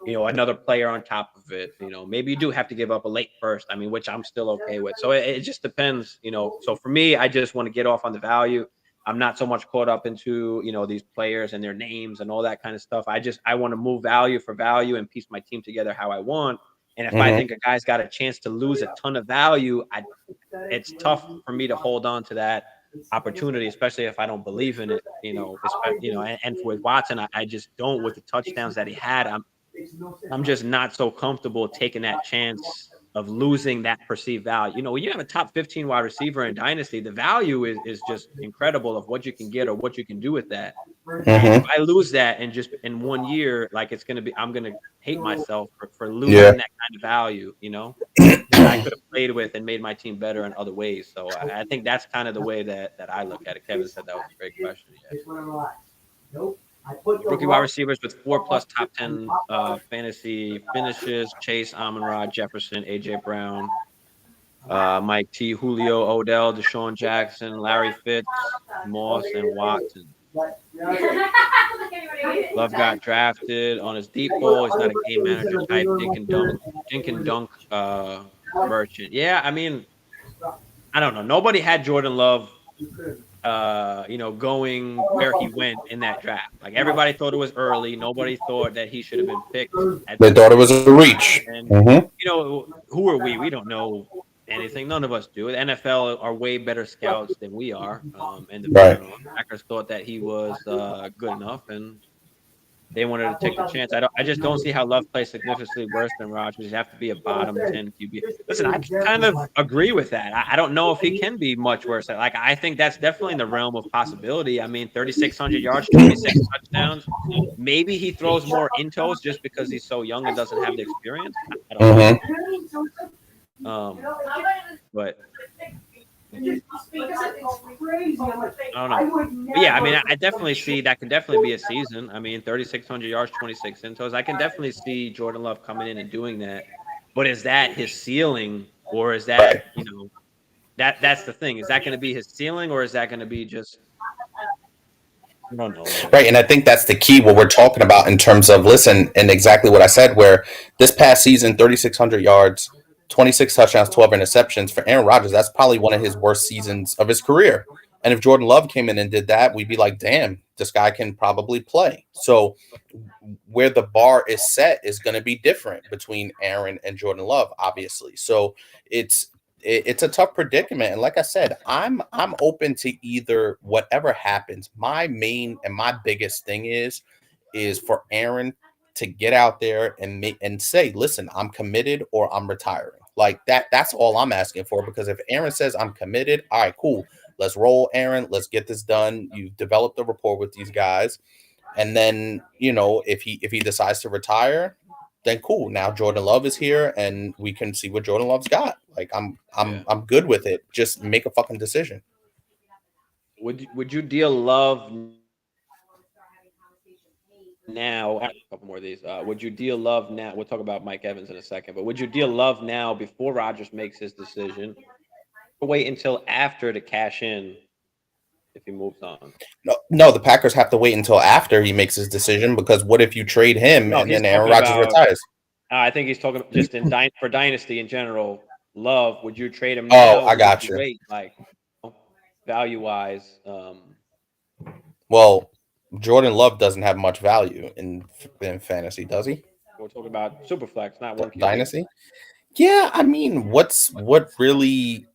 another player on top of it? Maybe you do have to give up a late first, which I'm still okay with. So it just depends, So for me, I just want to get off on the value. I'm not so much caught up into, these players and their names and all that kind of stuff. I want to move value for value and piece my team together how I want. And if I think a guy's got a chance to lose a ton of value, it's tough for me to hold on to that opportunity, especially if I don't believe in it, and with Watson, I just don't. With the touchdowns that he had, I'm just not so comfortable taking that chance of losing that perceived value. When you have a top 15 wide receiver in Dynasty, the value is just incredible of what you can get or what you can do with that. And if I lose that and just in 1 year, like I'm going to hate myself for losing that kind of value, that I could have played with and made my team better in other ways. So I think that's kind of the way that I look at it. Kevin said that was a great question. Yeah. Rookie wide receivers with 4+ top 10 fantasy finishes: Chase, Amon-Ra, Jefferson, AJ Brown, Mike T, Julio, Odell, Deshaun Jackson, Larry Fitz, Moss, and Watson. Love got drafted on his deep ball. He's not a game manager type. Dink and dunk merchant. Yeah, I don't know. Nobody had Jordan Love going where he went in that draft. Like, everybody thought it was early. Nobody thought that he should have been picked. They thought it was a reach. And who are we? We don't know anything. None of us do. The NFL are way better scouts than we are. And the Packers thought that he was good enough, and they wanted to take the chance. I just don't see how Love plays significantly worse than Rodgers. You have to be a bottom 10 QB. Listen, I kind of agree with that. I don't know if he can be much worse. Like I think that's definitely in the realm of possibility. I mean, 3,600 yards, 26 touchdowns. Maybe he throws more intos just because he's so young and doesn't have the experience. I don't know. Mm-hmm. But I don't know. But yeah, I mean, I definitely see that could definitely be a season. I mean, 3,600 yards, 26 intos. I can definitely see Jordan Love coming in and doing that. But is that his ceiling, or is that, Right. that's the thing? Is that going to be his ceiling, or is that going to be just, I don't know, man. Right. And I think that's the key, what we're talking about in terms of, listen, and exactly what I said, where this past season, 3,600 yards, 26 touchdowns, 12 interceptions for Aaron Rodgers. That's probably one of his worst seasons of his career. And if Jordan Love came in and did that, we'd be like, damn, this guy can probably play. So where the bar is set is going to be different between Aaron and Jordan Love, obviously. So it's a tough predicament. And like I said, I'm open to either, whatever happens. My main and my biggest thing is for Aaron to get out there and say, listen, I'm committed or I'm retiring. Like that's all I'm asking for. Because if Aaron says I'm committed, all right, cool. Let's roll, Aaron. Let's get this done. You've developed a rapport with these guys. And then, if he decides to retire, then cool. Now Jordan Love is here and we can see what Jordan Love's got. Like I'm good with it. Just make a fucking decision. Would you deal Love now? A couple more of these. Would you deal Love now? We'll talk about Mike Evans in a second, but would you deal Love now before Rodgers makes his decision, or wait until after to cash in if he moves on? No, the Packers have to wait until after he makes his decision, because what if you trade him No, and he's then Aaron talking Rodgers about. retires? I think he's talking just for Dynasty in general. Love, would you trade him Oh, now, I or would got you you. wait, value wise? Well, Jordan Love doesn't have much value in fantasy, does he? We're talking about Superflex, not one QB. Dynasty? Yeah, I mean, what really?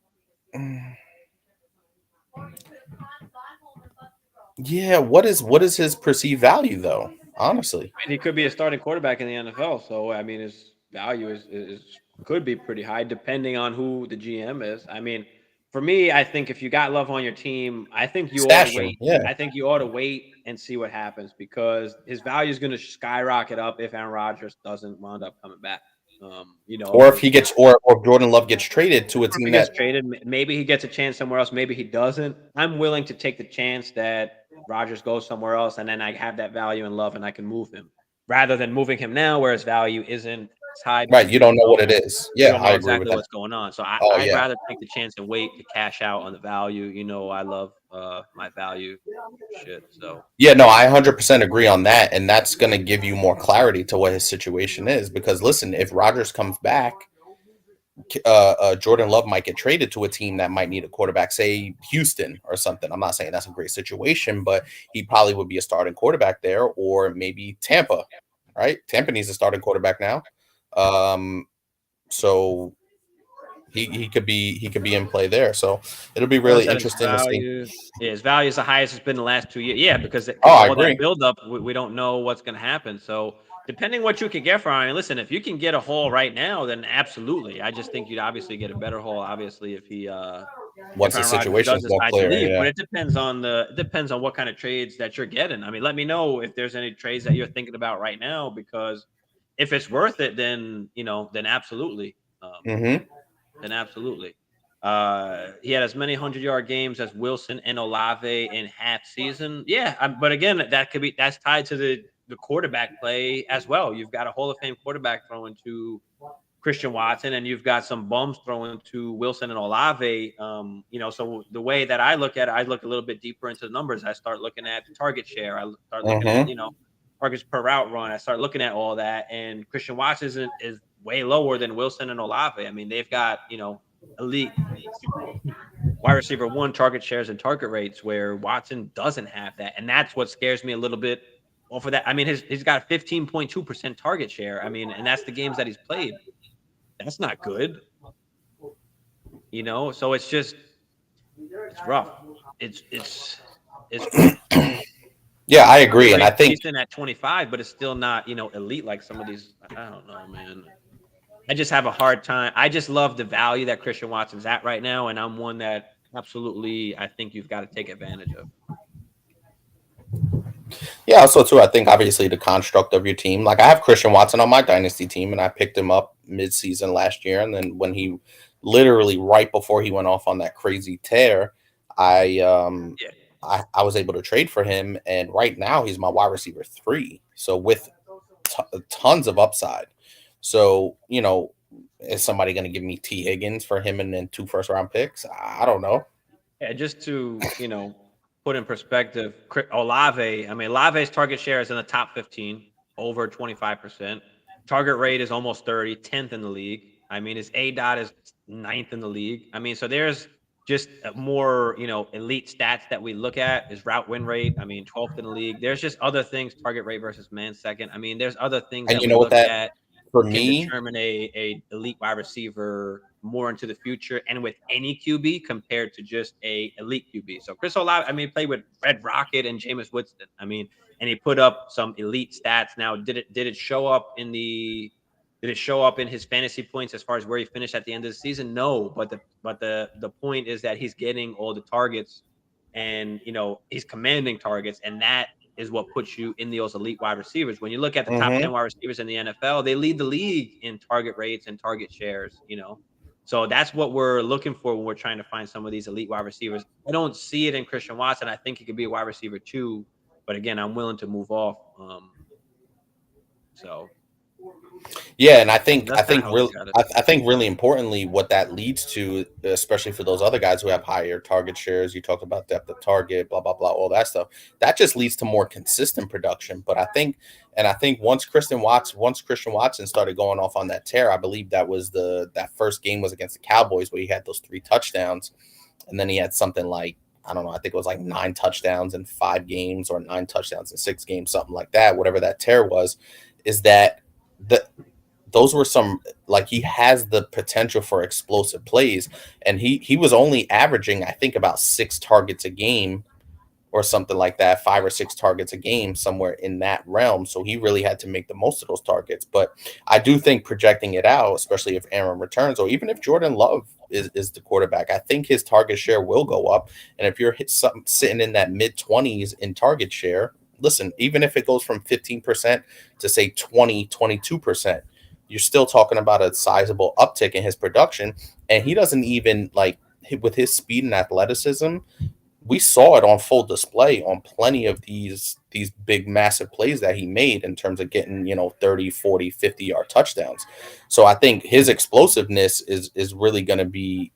Yeah, what is his perceived value though? Honestly, I mean, he could be a starting quarterback in the NFL, so I mean, his value is could be pretty high depending on who the GM is. I mean, for me, I think if you got Love on your team, I think you ought to stash him. wait. Yeah, I think you ought to wait and see what happens, because his value is going to skyrocket up if Aaron Rodgers doesn't wind up coming back. or if he gets, or Jordan Love gets traded to a Or if team he gets that. traded, maybe he gets a chance somewhere else. Maybe he doesn't. I'm willing to take the chance that Rodgers goes somewhere else, and then I have that value in Love, and I can move him rather than moving him now, where his value isn't as high Right, because you don't know what it is. you Yeah, don't I know agree with exactly that. what's going on. So Oh I'd yeah, rather take the chance and wait to cash out on the value. I love my value shit. So yeah. No, I 100% agree on that, and that's going to give you more clarity to what his situation is. Because listen, if Rodgers comes back, Jordan Love might get traded to a team that might need a quarterback, say Houston or something. I'm not saying that's a great situation, but he probably would be a starting quarterback there, or maybe Tampa. Right, Tampa needs a starting quarterback now. Um, so he could be in play there. So it'll be Dylan really said his interesting to see. value. Yeah, his value is the highest it's been the last 2 years. Yeah, because Oh, I all that agree. buildup, we don't know what's going to happen. So depending what you can get for him, listen, if you can get a haul right now, then absolutely. I just think you'd obviously get a better haul, obviously, if Once the Aaron Rodgers situation does is more decide to clear, leave. yeah. But it depends on what kind of trades that you're getting. I mean, let me know if there's any trades that you're thinking about right now, because if it's worth it, then absolutely. Mm-hmm. Then absolutely. He had as many 100-yard games as Wilson and Olave in half season. Yeah, but again, that's tied to the quarterback play as well. You've got a Hall of Fame quarterback throwing to Christian Watson, and you've got some bums throwing to Wilson and Olave. So the way that I look at it, I look a little bit deeper into the numbers. I start looking at target share. I start looking at Mm-hmm. targets per route run. I start looking at all that, and Christian Watson is way lower than Wilson and Olave. I mean, they've got elite wide receiver one target shares and target rates, where Watson doesn't have that, and that's what scares me a little bit. Well, for that, I mean, he's got 15.2% target share. I mean, and that's the games that he's played. That's not good, So it's rough. It's rough. Yeah, I agree, and I think Decent at 25, but it's still not, elite like some of these. I don't know, man. I just have a hard time. I just love the value that Christian Watson's at right now, and I'm one that absolutely I think you've got to take advantage of. yeah, also too, I think obviously the construct of your team. Like I have Christian Watson on my dynasty team, and I picked him up mid-season last year, and then when he literally right before he went off on that crazy tear, I Yeah. I was able to trade for him, and right now he's my wide receiver 3. So with tons of upside. So is somebody going to give me T Higgins for him and then 2 first-round picks? I don't know. Yeah, just to, put in perspective, Olave, I mean, Olave's target share is in the top 15, over 25%. Target rate is almost 30, 10th in the league. I mean, his A dot is 9th in the league. I mean, so there's just more, elite stats that we look at. His route win rate, I mean, 12th in the league. There's just other things, target rate versus man second. I mean, there's other things And that you we know what look that at for can me, determine a elite wide receiver more into the future and with any QB compared to just a elite QB. So Chris Olave, I mean, played with Red Rocket and Jameis Winston. I mean, and he put up some elite stats. Now, did it show up in his fantasy points as far as where he finished at the end of the season? No, but the point is that he's getting all the targets and he's commanding targets, and that is what puts you in those elite wide receivers. When you look at the top 10 wide receivers in the NFL, they lead the league in target rates and target shares, So that's what we're looking for when we're trying to find some of these elite wide receivers. I don't see it in Christian Watson. I think he could be a wide receiver too, but again, I'm willing to move off. So yeah, and I think that's I kind of think how I really look at it. I think really importantly, what that leads to, especially for those other guys who have higher target shares, you talked about depth of target, blah blah blah, all that stuff. That just leads to more consistent production. But I think once Christian Watson started going off on that tear, I believe that first game was against the Cowboys where he had those 3 touchdowns, and then he had something like, I don't know, I think it was like 9 touchdowns in 5 games or 9 touchdowns in 6 games, something like that. Whatever that tear was, is that the those were some, like, he has the potential for explosive plays, and he was only averaging, I think, about 6 targets a game or something like that, 5 or 6 targets a game, somewhere in that realm. So he really had to make the most of those targets. But I do think projecting it out, especially if Aaron returns, or even if Jordan Love is the quarterback, I think his target share will go up. And if you're sitting in that mid-20s in target share, listen, even if it goes from 15% to say 22%, you're still talking about a sizable uptick in his production. And he doesn't even, like, with his speed and athleticism, we saw it on full display on plenty of these big massive plays that he made in terms of getting 30, 40, 50-yard touchdowns. So I think his explosiveness is really going to be,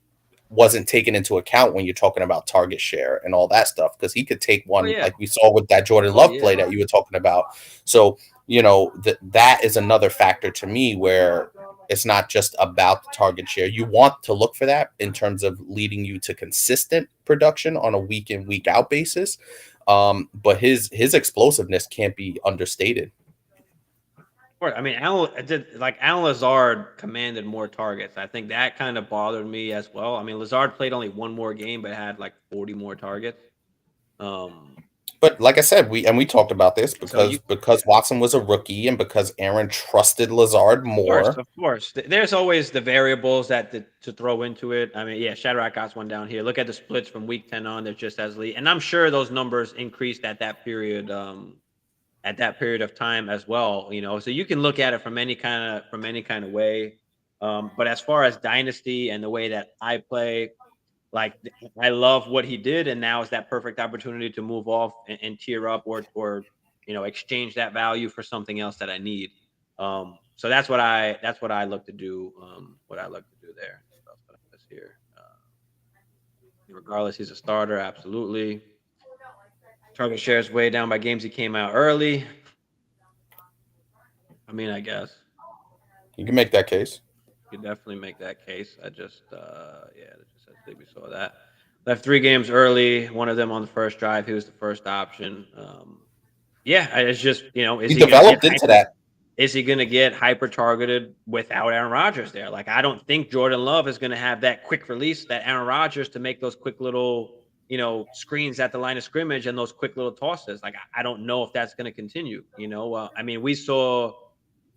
wasn't taken into account when you're talking about target share and all that stuff, because he could take Oh one yeah. like we saw with that Jordan Oh Love yeah. play that you were talking about. So that is another factor to me, where it's not just about the target share. You want to look for that in terms of leading you to consistent production on a week in, week out basis. But his explosiveness can't be understated. I mean, Alan Lazard commanded more targets. I think that kind of bothered me as well. I mean, Lazard played only one more game, but had like 40 more targets. But like I said, we talked about this So you, because Watson was a rookie and because Aaron trusted Lazard more. of course, there's always the variables to throw into it. I mean, yeah, Shadrack got one down here. Look at the splits from week 10 on. They're just as elite, and I'm sure those numbers increased at that period. At that period of time as well, so you can look at it from any kind of way. But as far as dynasty and the way that I play, like, I love what he did, and now is that perfect opportunity to move off and tier up or exchange that value for something else that I need. So that's what I look to do. What I look to do there. What else did I miss here? Regardless, he's a starter, absolutely. Target shares way down by games he came out early. I mean, I guess You can make that case. you could definitely make that case. I just, I think we saw that. Left 3 games early. One of them on the first drive. He was the first option. It's just, is He he going to get developed into hyper? that. Is he going to get hyper targeted without Aaron Rodgers there? Like, I don't think Jordan Love is going to have that quick release that Aaron Rodgers to make those quick little screens at the line of scrimmage and those quick little tosses. Like, I don't know if that's going to continue. I mean, we saw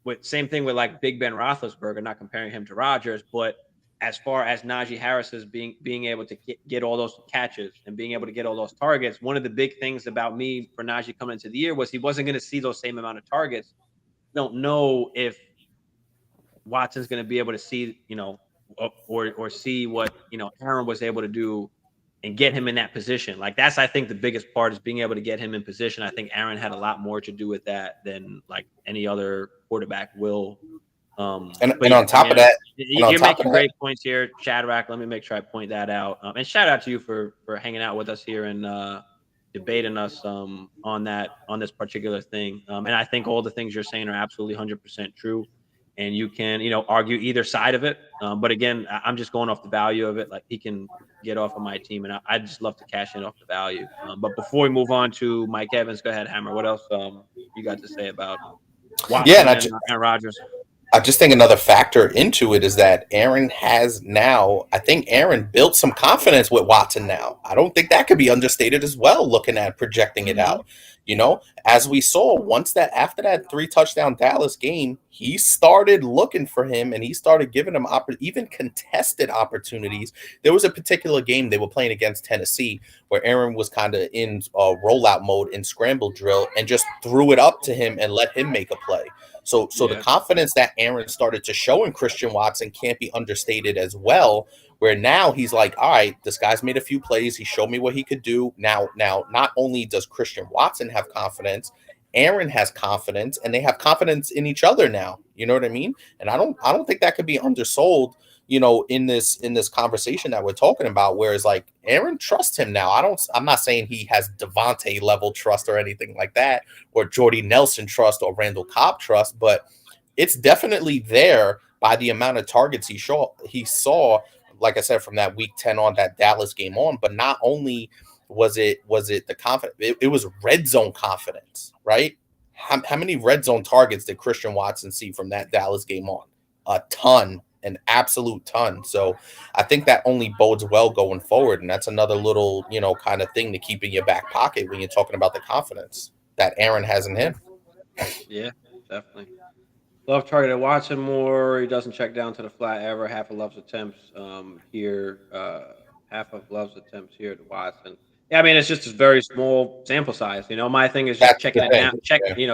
with same thing with like Big Ben Roethlisberger, not comparing him to Rodgers, but as far as Najee Harris is being able to get all those catches and being able to get all those targets, one of the big things about me for Najee coming into the year was he wasn't going to see those same amount of targets. Don't know if Watson's going to be able to see, or see what, Aaron was able to do and get him in that position. Like, that's, I think, the biggest part is being able to get him in position. I think Aaron had a lot more to do with that than like any other quarterback will. And on top of that, you're making great points here, Shadrack. Let me make sure I point that out. And shout out to you for hanging out with us here and debating us on this particular thing. And I think all the things you're saying are absolutely 100% true. And you can, argue either side of it. But again, I'm just going off the value of it. Like, he can get off of my team, and I just love to cash in off the value. But before we move on to Mike Evans, go ahead, Hammer. What else you got to say about Watson and Rodgers? I just think another factor into it is that Aaron has now, I think Aaron built some confidence with Watson now. I don't think that could be understated as well, looking at projecting it out. As we saw, after that 3-touchdown Dallas game, he started looking for him and he started giving him even contested opportunities. There was a particular game they were playing against Tennessee where Aaron was kind of in rollout mode in scramble drill and just threw it up to him and let him make a play. So the confidence that Aaron started to show in Christian Watson can't be understated as well, where now he's like, all right, this guy's made a few plays. He showed me what he could do. Now, not only does Christian Watson have confidence, Aaron has confidence, and they have confidence in each other now. You know what I mean? And I don't think that could be undersold, in this conversation that we're talking about, whereas like Aaron trusts him now. I'm not saying he has Devontae level trust or anything like that, or Jordy Nelson trust or Randall Cobb trust, but it's definitely there by the amount of targets he saw, like I said, from that week 10 on, that Dallas game on. But not only was it the confidence, it was red zone confidence, right? How many red zone targets did Christian Watson see from that Dallas game on? A ton. An absolute ton. So I think that only bodes well going forward. And that's another little, kind of thing to keep in your back pocket when you're talking about the confidence that Aaron has in him. Yeah, definitely. Love targeted Watson more. He doesn't check down to the flat ever. Half of Love's attempts here. Half of Love's attempts here to Watson. Yeah, I mean, it's just a very small sample size. My thing is just checking it down,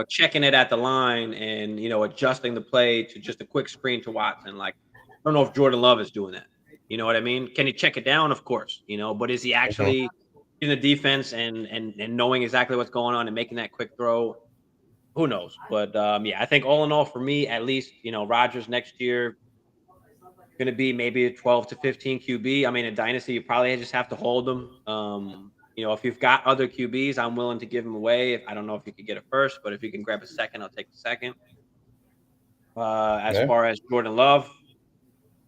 checking it at the line and, adjusting the play to just a quick screen to Watson. Like, I don't know if Jordan Love is doing that. You know what I mean? Can he check it down? Of course, but is he actually in the defense and knowing exactly what's going on and making that quick throw? Who knows? But I think all in all, for me, at least, Rodgers next year going to be maybe a 12 to 15 QB. I mean, in Dynasty, you probably just have to hold them. If you've got other QBs, I'm willing to give them away. I don't know if you could get a first, but if you can grab a second, I'll take the second. As far as Jordan Love,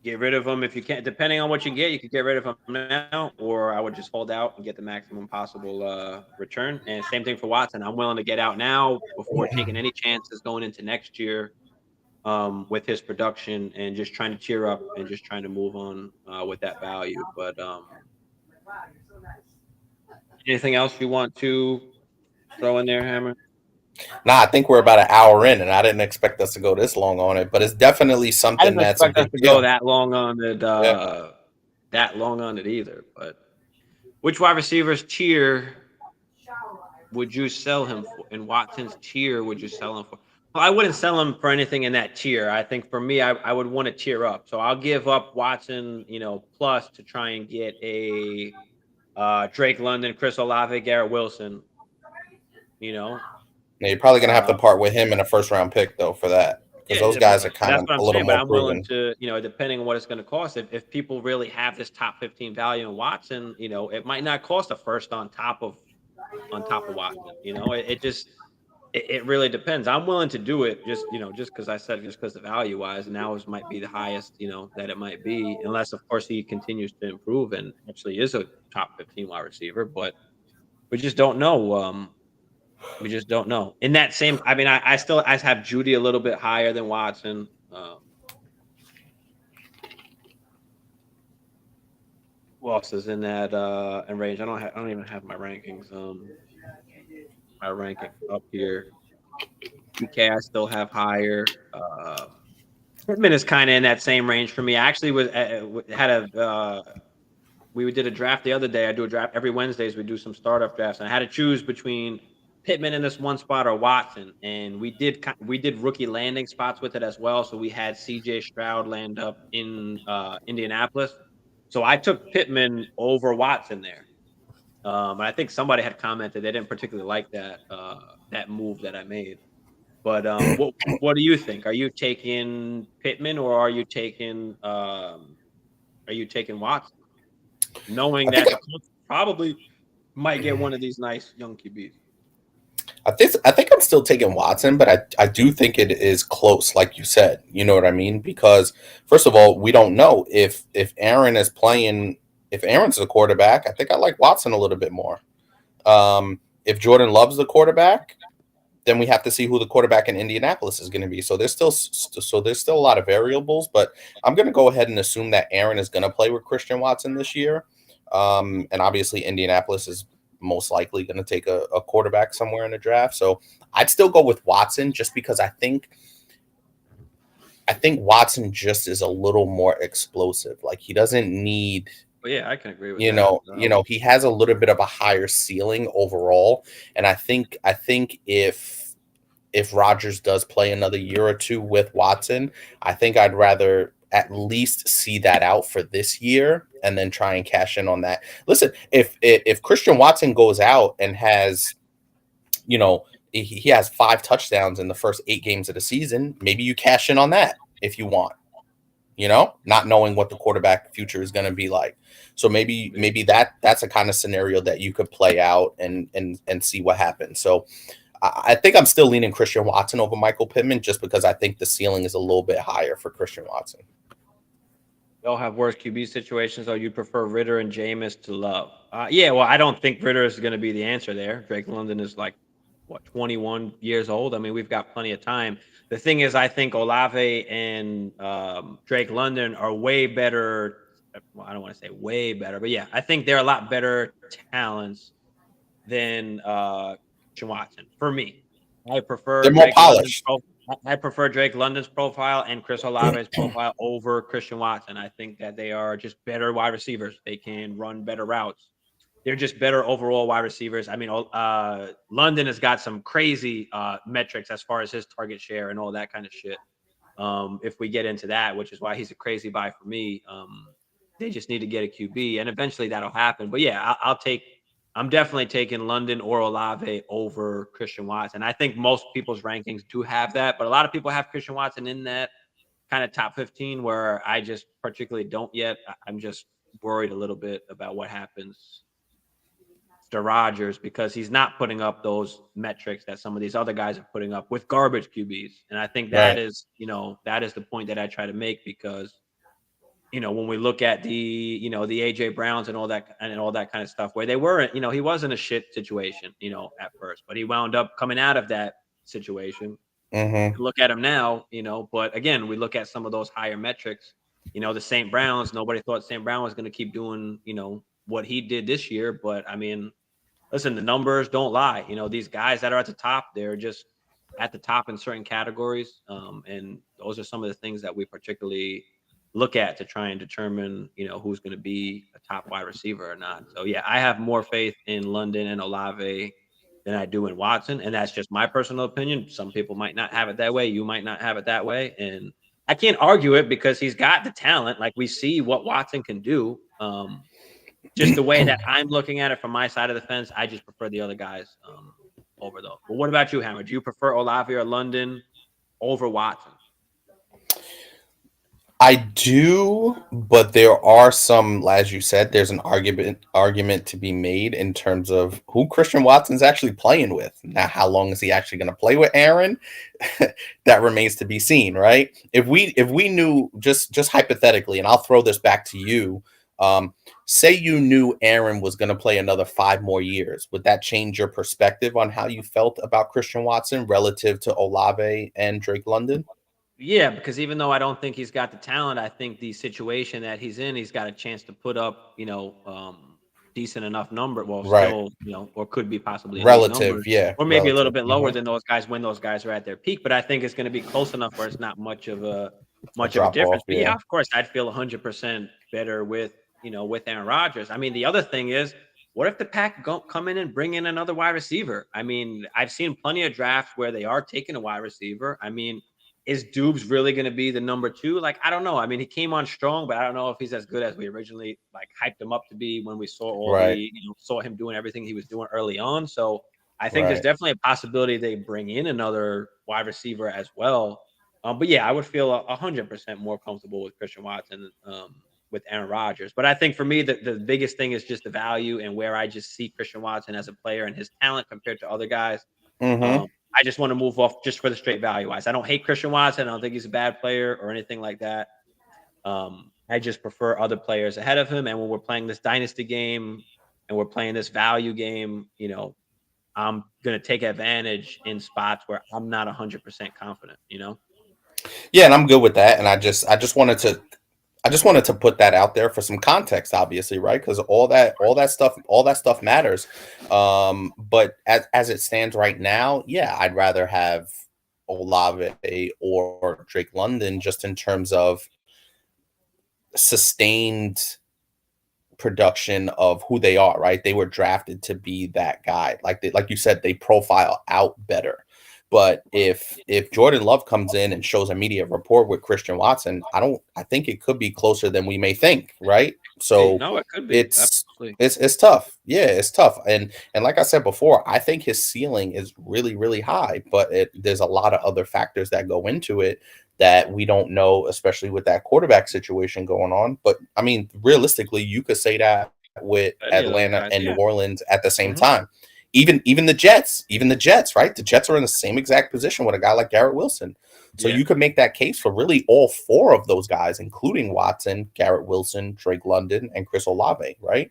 get rid of him if you can. Depending on what you get, you could get rid of him now, or I would just hold out and get the maximum possible return. And same thing for Watson. I'm willing to get out now before taking any chances going into next year with his production and just trying to cheer up and just trying to move on with that value. But anything else you want to throw in there, Hammer? Nah, I think we're about an hour in, and I didn't expect us to go this long on it, but it's definitely something that's a big deal. Go that long on it, that long on it either. But which wide receivers tier would you sell him for? In Watson's tier, would you sell him for? Well, I wouldn't sell him for anything in that tier. I think for me, I would want to tier up. So I'll give up Watson, plus to try and get a Drake London, Chris Olave, Garrett Wilson. Yeah, you're probably gonna have to part with him in a first-round pick though for that, because those guys are kind of a little more I'm willing to, depending on what it's going to cost. If people really have this top 15 value in Watson, it might not cost a first on top of Watson. It really depends. I'm willing to do it just because I said just because the value wise now is might be the highest that it might be, unless of course he continues to improve and actually is a top 15 wide receiver, but we just don't know. We just don't know. In that same, I mean, I have Judy a little bit higher than Watson. Who else is in that in range? I don't even have my rankings. My rankings up here. DK I still have higher. Pittman is kind of in that same range for me. I actually was had a we did a draft the other day. I do a draft every Wednesdays. We do some startup drafts, and I had to choose between Pittman in this one spot or Watson. And we did rookie landing spots with it as well. So we had CJ Stroud land up in Indianapolis. So I took Pittman over Watson there. And I think somebody had commented they didn't particularly like that move that I made. But what do you think? Are you taking Pittman or are you taking Watson? Knowing I think that the Colts probably might get one of these nice young QBs. I think I'm still taking Watson, but I do think it is close, like you said. You know what I mean? Because first of all, we don't know if Aaron is playing. If Aaron's the quarterback, I think I like Watson a little bit more. If Jordan Love's the quarterback, then we have to see who the quarterback in Indianapolis is going to be. So there's still a lot of variables, but I'm going to go ahead and assume that Aaron is going to play with Christian Watson this year. And obviously Indianapolis is most likely going to take a quarterback somewhere in the draft. So I'd still go with Watson just because I think Watson just is a little more explosive. Like he doesn't need, But yeah, I can agree with that. he has a little bit of a higher ceiling overall. And I think if Rodgers does play another year or two with Watson, I think I'd rather at least see that out for this year and then try and cash in on that. Listen, if Christian Watson goes out and has, he has 5 touchdowns in the first 8 games of the season, maybe you cash in on that if you want, not knowing what the quarterback future is going to be like. So maybe that's a kind of scenario that you could play out and see what happens. So I think I'm still leaning Christian Watson over Michael Pittman just because I think the ceiling is a little bit higher for Christian Watson. They'll have worse QB situations, or you prefer Ritter and Jameis to Love? Yeah, well, I don't think Ritter is going to be the answer there. Drake London is like, 21 years old? I mean, we've got plenty of time. The thing is, I think Olave and Drake London are way better. Well, I don't want to say way better, but yeah, I think they're a lot better talents than Watson for me. I prefer They're more Drake polished. I prefer Drake London's profile and Chris Olave's profile over Christian Watson. I think that they are just better wide receivers. They can run better routes. They're just better overall wide receivers. I mean, London has got some crazy metrics as far as his target share and all that kind of shit. If we get into that, which is why he's a crazy buy for me. They just need to get a QB, and eventually that'll happen. But yeah, I'm definitely taking London or Olave over Christian Watson. I think most people's rankings do have that, but a lot of people have Christian Watson in that kind of top 15 where I just particularly don't yet. I'm just worried a little bit about what happens to Rodgers because he's not putting up those metrics that some of these other guys are putting up with garbage QBs. And I think that is the point that I try to make because when we look at the AJ Browns and all that kind of stuff, where they weren't, he was in a shit situation, at first, but he wound up coming out of that situation. Mm-hmm. Look at him now, but again, we look at some of those higher metrics, the St. Browns, nobody thought St. Brown was going to keep doing, what he did this year. But I mean, listen, the numbers don't lie. These guys that are at the top, they're just at the top in certain categories. And those are some of the things that we particularly look at to try and determine, who's going to be a top wide receiver or not. So yeah, I have more faith in London and Olave than I do in Watson, and that's just my personal opinion. Some people might not have it that way. You might not have it that way, and I can't argue it because he's got the talent. Like we see what Watson can do. Just the way that I'm looking at it from my side of the fence, I just prefer the other guys over those. But what about you, Hammer? Do you prefer Olave or London over Watson? I do, but there are some, as you said, there's an argument to be made in terms of who Christian Watson's actually playing with. Now, how long is he actually going to play with Aaron? That remains to be seen, right? If we knew just hypothetically, and I'll throw this back to you, say you knew Aaron was going to play another 5 more years, would that change your perspective on how you felt about Christian Watson relative to Olave and Drake London? Yeah, because even though I don't think he's got the talent, I think the situation that he's in, he's got a chance to put up, decent enough number. Well, Right. still, or could be possibly elite Relative, numbers, yeah, or maybe a little relative. bit lower than those guys when those guys are at their peak. But I think it's going to be close enough where it's not A much of a drop off, difference. But yeah, yeah. of course, I'd feel 100% better with with Aaron Rodgers. I mean, the other thing is, what if the Pack come in and bring in another wide receiver? I mean, I've seen plenty of drafts where they are taking a wide receiver. I mean, is Dubes really going to be the number two? Like, I don't know. I mean, he came on strong, but I don't know if he's as good as we originally like hyped him up to be when we saw Right, saw him doing everything he was doing early on. So I think there's right. definitely a possibility they bring in another wide receiver as well. But yeah, I would feel 100% more comfortable with Christian Watson with Aaron Rodgers. But I think for me, the biggest thing is just the value and where I just see Christian Watson as a player and his talent compared to other guys. Mm-hmm. Um, I just want to move off just for the straight value wise. I don't hate Christian Watson. I don't think he's a bad player or anything like that. I just prefer other players ahead of him. And when we're playing this dynasty game and we're playing this value game, I'm gonna take advantage in spots where I'm not 100% confident. Yeah, and I'm good with that. And I just wanted to put that out there for some context, obviously, right? Because all that stuff matters. But as it stands right now, yeah, I'd rather have Olave or Drake London just in terms of sustained production of who they are, right? They were drafted to be that guy. Like you said, they profile out better. But if Jordan Love comes in and shows immediate rapport with Christian Watson, I think it could be closer than we may think, right? Hey, So no, it could be it's absolutely. it's tough. Yeah, it's tough. And like I said before, I think his ceiling is really, really high, but there's a lot of other factors that go into it that we don't know, especially with that quarterback situation going on. But I mean, realistically, you could say that with Any of those Atlanta guys, and New yeah. Orleans at the same Hmm. time. Even the Jets, right? The Jets are in the same exact position with a guy like Garrett Wilson. So Yeah. you could make that case for really all four of those guys, including Watson, Garrett Wilson, Drake London, and Chris Olave, right?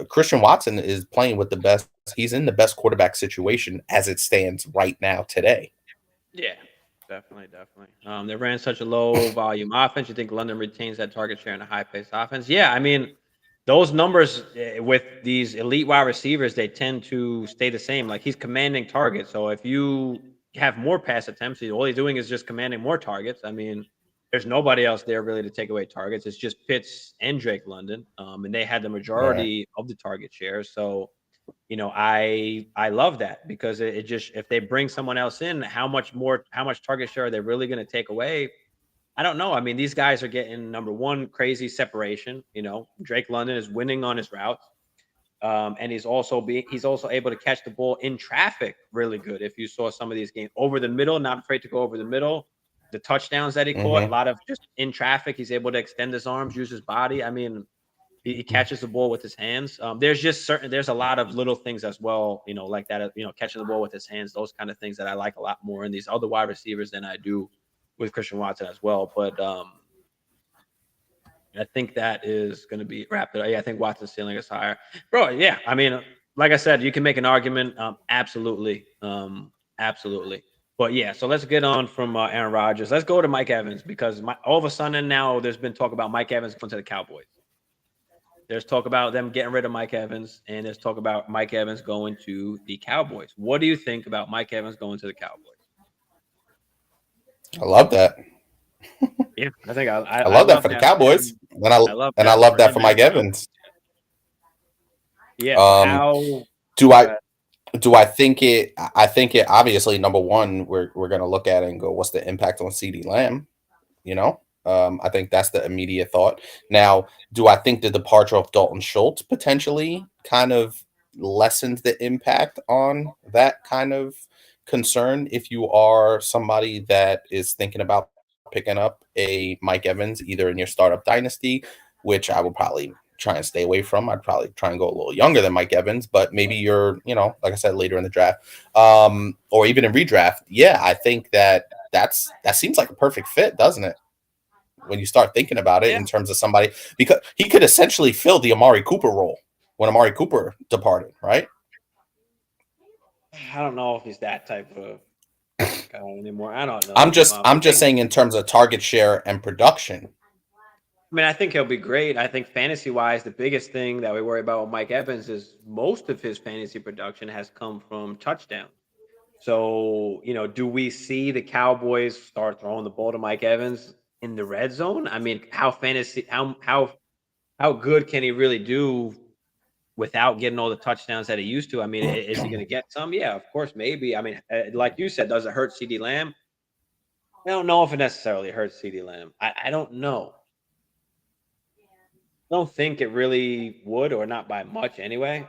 Christian Watson is playing with the best. He's in the best quarterback situation as it stands right now today. Yeah, definitely, definitely. They ran such a low volume offense. You think London retains that target share in a high pace offense? Yeah, I mean, those numbers with these elite wide receivers, they tend to stay the same. Like he's commanding targets. So if you have more pass attempts, all he's doing is just commanding more targets. I mean, there's nobody else there really to take away targets. It's just Pitts and Drake London, and they had the Right. majority of the target shares. So I love that because it just if they bring someone else in, how much target share are they really going to take away? I don't know. I mean, these guys are getting number one crazy separation. Drake London is winning on his routes, and he's also able to catch the ball in traffic really good. If you saw some of these games over the middle, not afraid to go over the middle. The touchdowns that he caught, a Mm-hmm. lot of just in traffic, he's able to extend his arms, use his body. I mean, he catches the ball with his hands. There's a lot of little things as well, like that, catching the ball with his hands, those kind of things that I like a lot more in these other wide receivers than I do with Christian Watson as well. But I think that is going to be wrapped it. Yeah, I think Watson's ceiling is higher, bro. Yeah, I mean, like I said, you can make an argument. Absolutely, absolutely. But yeah, so let's get on from Aaron Rodgers. Let's go to Mike Evans because all of a sudden now there's been talk about Mike Evans going to the Cowboys. There's talk about them getting rid of Mike Evans, and there's talk about Mike Evans going to the Cowboys. What do you think about Mike Evans going to the Cowboys? I love that. Yeah, I think I I love that love for the that for Cowboys, him. and I love I that love for that him for as Mike well. Evans. Yeah, but Um, how? do I Uh, do I think it? I think it. Obviously, number one, we're gonna look at it and go, what's the impact on CD Lamb? You know, I think that's the immediate thought. Now, do I think the departure of Dalton Schultz potentially kind of lessens the impact on that kind of concern if you are somebody that is thinking about picking up a Mike Evans either in your startup dynasty, which I would probably try and stay away from. I'd probably try and go a little younger than Mike Evans, but maybe you're, like I said, later in the draft, or even in redraft. Yeah, I think that seems like a perfect fit, doesn't it? When you start thinking about it yeah, in terms of somebody, because he could essentially fill the Amari Cooper role when Amari Cooper departed, right? I don't know if he's that type of. guy anymore. I don't know. I'm I just think, saying in terms of target share and production. I mean, I think he'll be great. I think fantasy wise, the biggest thing that we worry about with Mike Evans is most of his fantasy production has come from touchdowns. So, do we see the Cowboys start throwing the ball to Mike Evans in the red zone? I mean, how good can he really do without getting all the touchdowns that he used to? I mean, is he going to get some? Yeah, of course, maybe. I mean, like you said, does it hurt CD Lamb? I don't know if it necessarily hurts CD Lamb. I don't know. I don't think it really would, or not by much anyway.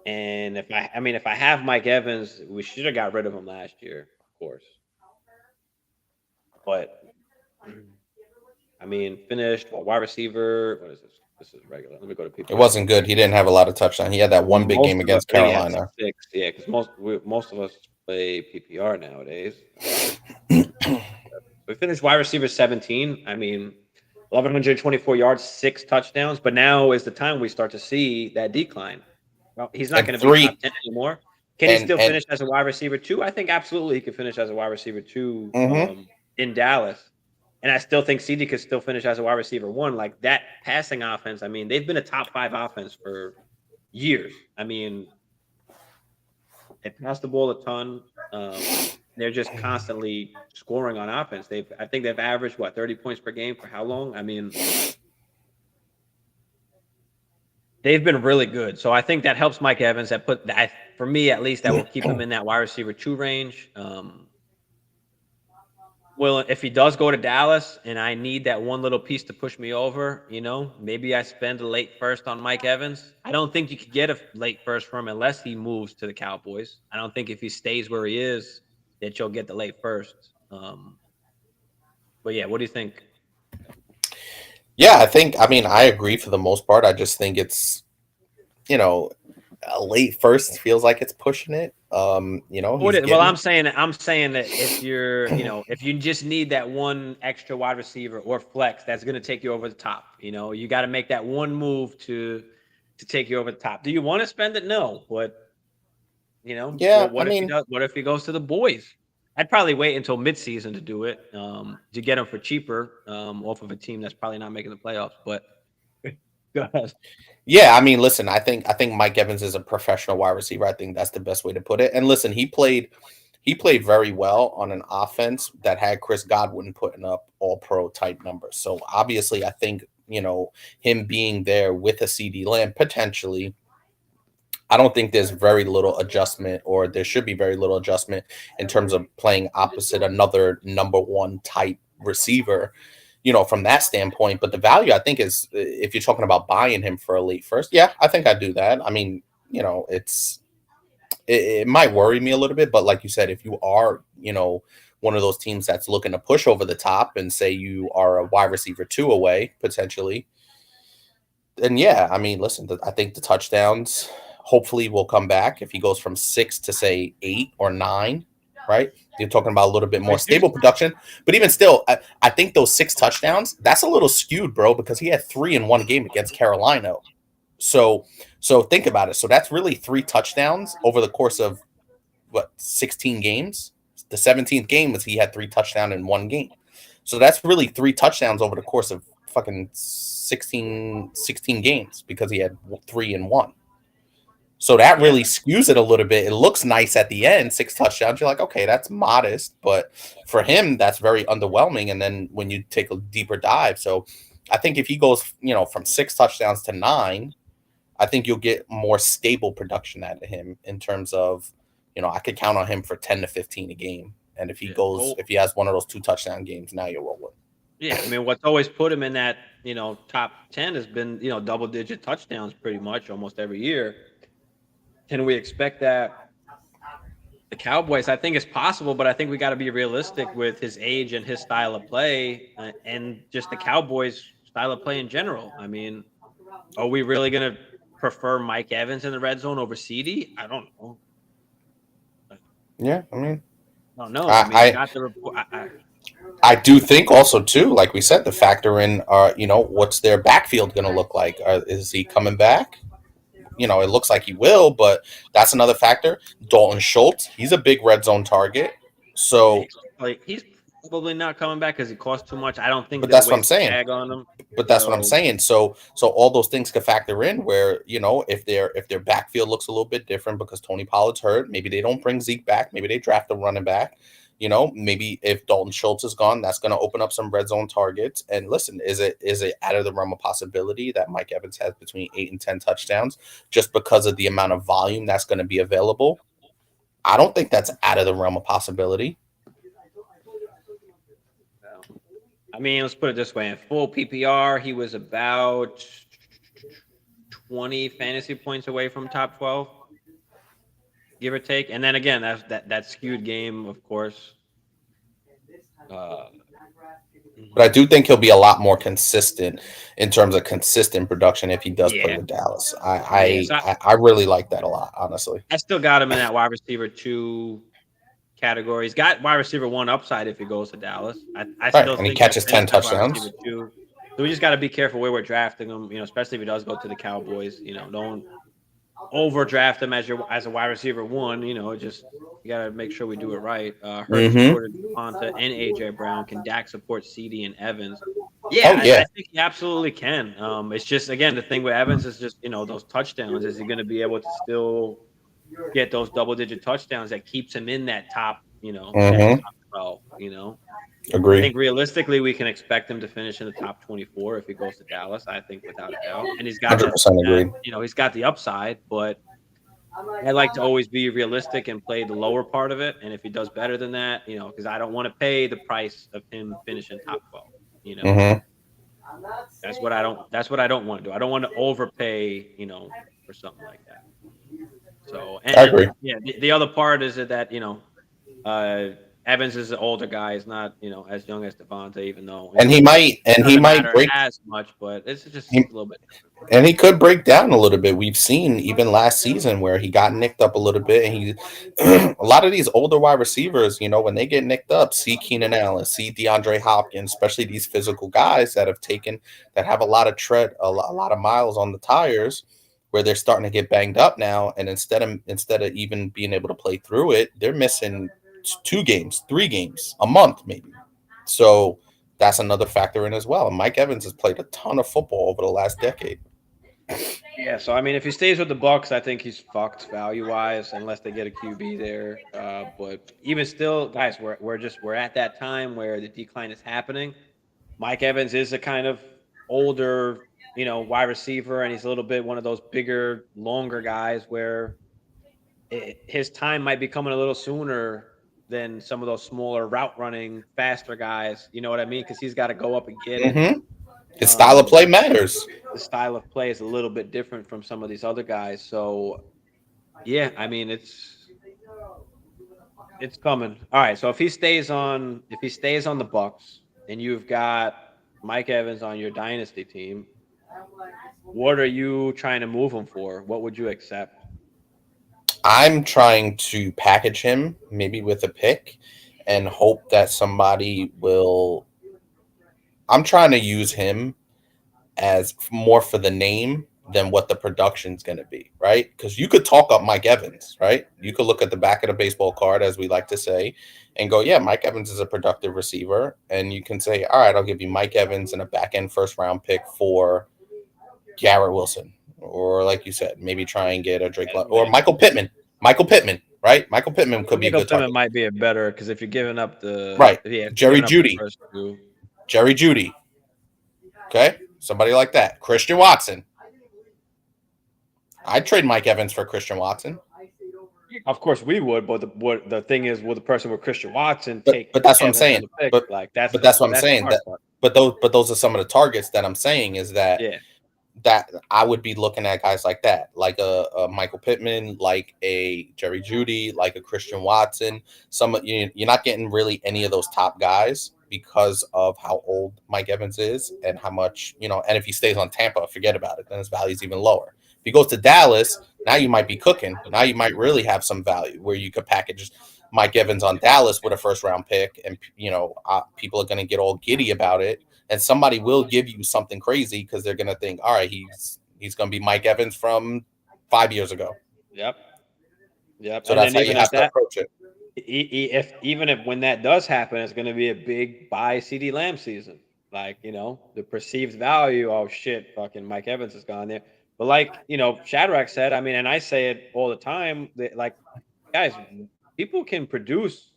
And if I have Mike Evans, we should have got rid of him last year, of course. But I mean, finished wide receiver. What is this? This is regular. Let me go to PPR. It wasn't good. He didn't have a lot of touchdown. He had that one big game against Carolina. Yeah, because most of us play PPR nowadays. We finished wide receiver 17. I mean, 1,124 yards, 6 touchdowns. But now is the time we start to see that decline. Well, he's not going to be top 10 anymore. Can he still finish as a wide receiver 2? I think absolutely he could finish as a wide receiver 2 in Dallas. And I still think CD could still finish as a wide receiver 1. Like that passing offense, I mean, they've been a top 5 offense for years. I mean, they pass the ball a ton. They're just constantly scoring on offense. I think they've averaged 30 points per game for how long? I mean, they've been really good. So I think that helps Mike Evans. For me at least, that will keep him in that wide receiver 2 range. Well, if he does go to Dallas and I need that one little piece to push me over, maybe I spend a late first on Mike Evans. I don't think you could get a late first from him unless he moves to the Cowboys. I don't think if he stays where he is that you'll get the late first. But yeah, what do you think? Yeah, I agree for the most part. I just think it's, a late first feels like it's pushing it. Well, I'm saying that if you're, if you just need that one extra wide receiver or flex, that's going to take you over the top. You got to make that one move to take you over the top. Do you want to spend it? No, but yeah. What if he goes to the boys? I'd probably wait until midseason to do it, to get him for cheaper, off of a team that's probably not making the playoffs. But go ahead. Yeah, I mean, listen, I think Mike Evans is a professional wide receiver. I think that's the best way to put it. And listen, he played very well on an offense that had Chris Godwin putting up all-pro type numbers. So obviously, I think, him being there with a CD Lamb potentially, I don't think there's very little adjustment, or there should be very little adjustment in terms of playing opposite another number 1 type receiver, from that standpoint. But the value, I think, is if you're talking about buying him for a late first, yeah, I think I'd do that. I mean, it might worry me a little bit, but like you said, if you are, one of those teams that's looking to push over the top and say you are a wide receiver 2 away, potentially, then yeah, I mean, listen, I think the touchdowns hopefully will come back if he goes from 6 to say 8 or 9, right? You're talking about a little bit more stable production, but even still, I think those 6 touchdowns, that's a little skewed, bro, because he had 3 in one game against Carolina. So think about it. So that's really 3 touchdowns over the course of 16 games. The 17th game was he had 3 touchdowns in one game. So that's really 3 touchdowns over the course of fucking 16 games because he had 3 in one. So that really skews it a little bit. It looks nice at the end, 6 touchdowns. You're like, okay, that's modest. But for him, that's very underwhelming. And then when you take a deeper dive. So I think if he goes, from 6 touchdowns to 9, I think you'll get more stable production out of him in terms of, I could count on him for 10 to 15 a game. And if he if he has one of those 2 touchdown games, now you're rolling. Yeah, I mean, what's always put him in that, top 10 has been, double-digit touchdowns pretty much almost every year. Can we expect that the Cowboys? I think it's possible, but I think we got to be realistic with his age and his style of play, and just the Cowboys' style of play in general. I mean, are we really going to prefer Mike Evans in the red zone over CD? I don't know. Yeah, I mean, I don't know. I got the report. I do think also too, like we said, the factor in, what's their backfield going to look like? Is he coming back? It looks like he will, but that's another factor. Dalton Schultz, he's a big red zone target. So, he's probably not coming back because he costs too much. I don't think but they'll that's what I'm waste a saying. tag on him. But that's what I'm saying. So all those things could factor in where, if their backfield looks a little bit different because Tony Pollard's hurt, maybe they don't bring Zeke back, maybe they draft a running back. Maybe if Dalton Schultz is gone, that's going to open up some red zone targets. And listen, is it out of the realm of possibility that Mike Evans has between 8 and 10 touchdowns just because of the amount of volume that's going to be available? I don't think that's out of the realm of possibility. I mean, let's put it this way: in full PPR, he was about 20 fantasy points away from top 12, give or take. And then again, that skewed game, of course. But I do think he'll be a lot more consistent in terms of consistent production if he does play with Dallas. I really like that a lot, honestly. I still got him in that wide receiver 2 category. He's got wide receiver 1 upside if he goes to Dallas. I still think he catches 10 touchdowns. So we just got to be careful where we're drafting him, especially if he does go to the Cowboys. Don't overdraft him as a wide receiver 1. Just you got to make sure we do it right. Hurts supported Devonta and AJ Brown. Can Dak support CD and Evans? Yeah, I think he absolutely can. It's just, again, the thing with Evans is just those touchdowns. Is he going to be able to still get those double-digit touchdowns that keeps him in that top, that top 12, Agree. I think realistically we can expect him to finish in the top 24 if he goes to Dallas. I think without a doubt, and he's got 100% agreed. He's got the upside, but I like to always be realistic and play the lower part of it. And if he does better than that, because I don't want to pay the price of him finishing top 12. That's what I don't want to do. I don't want to overpay, for something like that. So, I agree. The other part is that Evans is an older guy. He's not as young as Devonta, even though he might break as much, but it's just a little bit different. And he could break down a little bit. We've seen even last season where he got nicked up a little bit, and he a lot of these older wide receivers, when they get nicked up, see Keenan Allen, see DeAndre Hopkins, especially these physical guys that have a lot of tread, a lot of miles on the tires, where they're starting to get banged up now, and instead of even being able to play through it, they're missing 2 games, 3 games a month maybe. So that's another factor in as well. And Mike Evans has played a ton of football over the last decade. Yeah, so I mean, if he stays with the Bucs, I think he's fucked value-wise, unless they get a QB there. But even still, guys, we're at that time where the decline is happening. Mike Evans is a kind of older, wide receiver, and he's a little bit one of those bigger, longer guys where his time might be coming a little sooner than some of those smaller route running, faster guys. You know what I mean? Because he's got to go up and get it. His style of play matters. The style of play is a little bit different from some of these other guys. So, yeah, I mean, it's coming. All right. So if he stays on the Bucs, and you've got Mike Evans on your dynasty team, what are you trying to move him for? What would you accept? I'm trying to package him maybe with a pick and hope that somebody will. I'm trying to use him as more for the name than what the production's going to be, right? Because you could talk up Mike Evans, right? You could look at the back of the baseball card, as we like to say, and go, yeah, Mike Evans is a productive receiver. And you can say, all right, I'll give you Mike Evans and a back-end first-round pick for Garrett Wilson. Or like you said, maybe try and get a Drake or Michael Pittman. Right? Michael Pittman could be a good target. Might be a better, because if you're giving up the Jerry Jeudy. Jerry Jeudy. Okay? Somebody like that. Christian Watson. I'd trade Mike Evans for Christian Watson. Of course we would, but the thing is, will the person with Christian Watson take? But that's what I'm saying. But that's what I'm saying. But those are some of the targets that I'm saying is that that I would be looking at guys like that, like a Michael Pittman, like a Jerry Jeudy, like a Christian Watson. You're not getting really any of those top guys because of how old Mike Evans is and how much, and if he stays on Tampa, forget about it. Then his value is even lower. If he goes to Dallas, now you might be cooking. Now you might really have some value where you could package Mike Evans on Dallas with a first-round pick, and people are going to get all giddy about it, and somebody will give you something crazy because they're going to think, all right, he's going to be Mike Evans from 5 years ago. Yep. So that's how you have to approach it. even if when that does happen, it's going to be a big buy CD Lamb season. Like, the perceived value. Oh shit, fucking Mike Evans has gone there. But like, Shadrack said, I mean, and I say it all the time, that like, guys, people can produce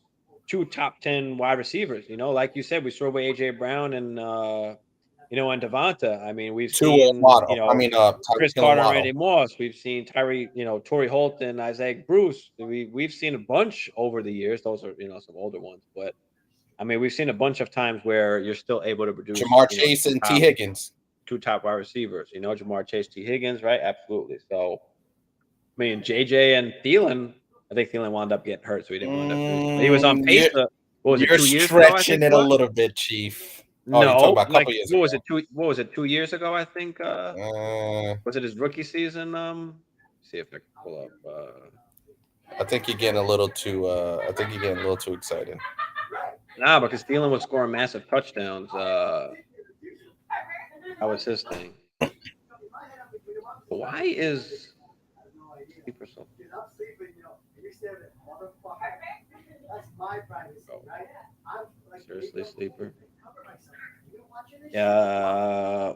two top 10 wide receivers. Like you said, we saw with AJ Brown and and Devonta. I mean, we've Two seen, Waddle. I mean, Chris Tyreek Hill and Carter and Randy Waddle. Moss. We've seen Tyree, Torrey Holt and Isaac Bruce. We've seen a bunch over the years. Those are, some older ones, but I mean, we've seen a bunch of times where you're still able to produce, Jamar Chase and T. top Higgins. two top wide receivers. Jamar Chase, T. Higgins, right? Absolutely. So, I mean, JJ and Thielen. I think Thielen wound up getting hurt, so he didn't wind up finishing. But he was on pace to, what was it, You're 2 years ago? I think stretching it it a was. little bit, Chief. Oh, you're talking No, about a like couple years what ago. was it? What was it? 2 years ago? I think. Was it his rookie season? See if I can pull up. I think you're getting a little too. I think you're getting a little too excited. Nah, because Thielen was scoring massive touchdowns. That was his thing. Why is sleeper so? Oh, seriously, sleeper. Yeah.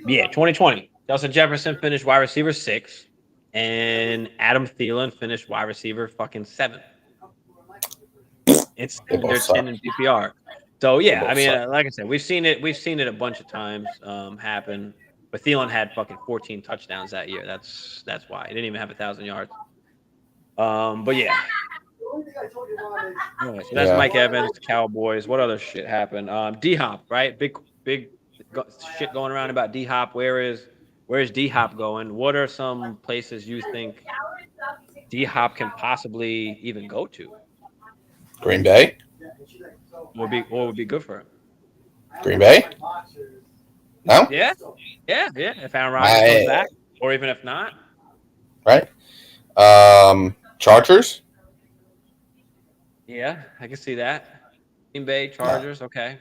Yeah, 2020. Justin Jefferson finished wide receiver 6, and Adam Thielen finished wide receiver fucking 7. It's They both they're suck. 10 in PPR. So They yeah, both I mean, suck. like I said, we've seen it a bunch of times happen. But Thielen had fucking 14 touchdowns that year. That's why he didn't even have 1,000 yards. But yeah. So that's Yeah. Mike Evans, Cowboys. What other shit happened? DHOP, right? Big shit going around about DHOP. Where's DHOP going? What are some places you think DHOP can possibly even go to? Green Bay. What would be good for him? Green Bay. No. Yeah. If Aaron Rodgers comes back, or even if not, Right. Chargers. yeah, I can see that. Green Bay Chargers, okay.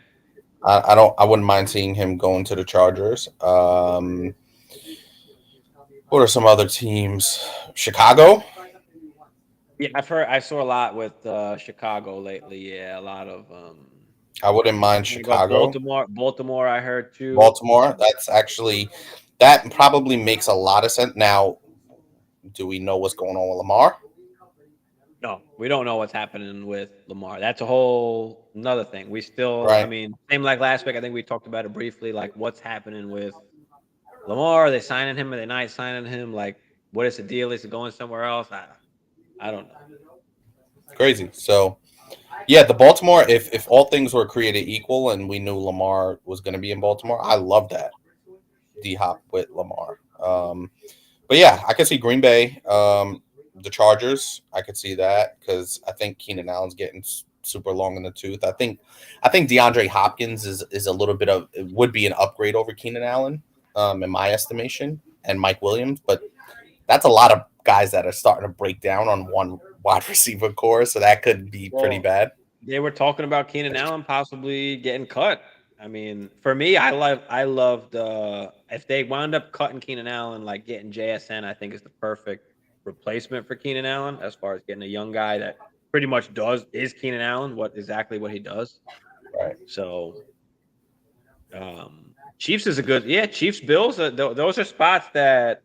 I don't. I wouldn't mind seeing him going to the Chargers. What are some other teams? Chicago. Yeah, I saw a lot with Chicago lately. Yeah, a lot of I wouldn't mind you go Chicago. Baltimore. I heard too. Baltimore. That probably makes a lot of sense. Now, do we know what's going on with Lamar? No, we don't know what's happening with Lamar. That's a whole another thing. We still, Right. I mean, same like last week. I think we talked about it briefly. Like, what's happening with Lamar? Are they signing him? Are they not signing him? Like, what is the deal? Is he going somewhere else? I don't know. Crazy. So, yeah, the Baltimore. If all things were created equal and we knew Lamar was going to be in Baltimore, I love that. D-Hop with Lamar. But yeah, I can see Green Bay. The Chargers, I could see that because I think Keenan Allen's getting super long in the tooth. I think DeAndre Hopkins is a little bit of it would be an upgrade over Keenan Allen, in my estimation, and Mike Williams. But that's a lot of guys that are starting to break down on one wide receiver core, so that could be pretty bad. They were talking about Keenan Allen possibly getting cut. I mean, for me, I loved if they wound up cutting Keenan Allen, like getting JSN, I think is the perfect replacement for Keenan Allen as far as getting a young guy that pretty much is Keenan Allen, exactly what he does. Right. So, Chiefs is a good, Chiefs Bills. Those are spots that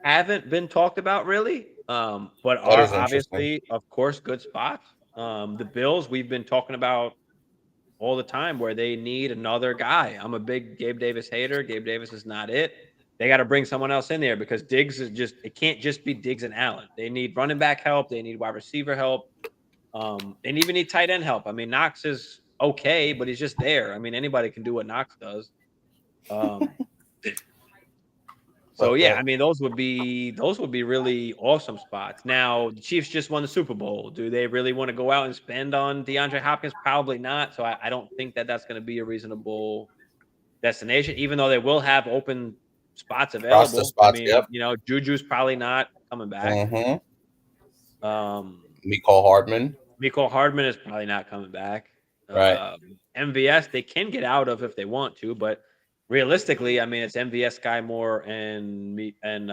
haven't been talked about really, but are obviously, of course, good spots. The Bills we've been talking about all the time where they need another guy. I'm a big Gabe Davis hater. Gabe Davis is not it. They got to bring someone else in there because Diggs it can't just be Diggs and Allen. They need running back help. They need wide receiver help. They even need tight end help. I mean, Knox is okay, but he's just there. I mean, anybody can do what Knox does. So yeah, I mean, those would be really awesome spots. Now, the Chiefs just won the Super Bowl. Do they really want to go out and spend on DeAndre Hopkins? Probably not. So I don't think that's going to be a reasonable destination, even though they will have open spots available. I mean, Juju's probably not coming back. Mm-hmm. Mecole Hardman is probably not coming back. Right. MVS they can get out of if they want to, but realistically, I mean, it's MVS, Sky Moore, and me and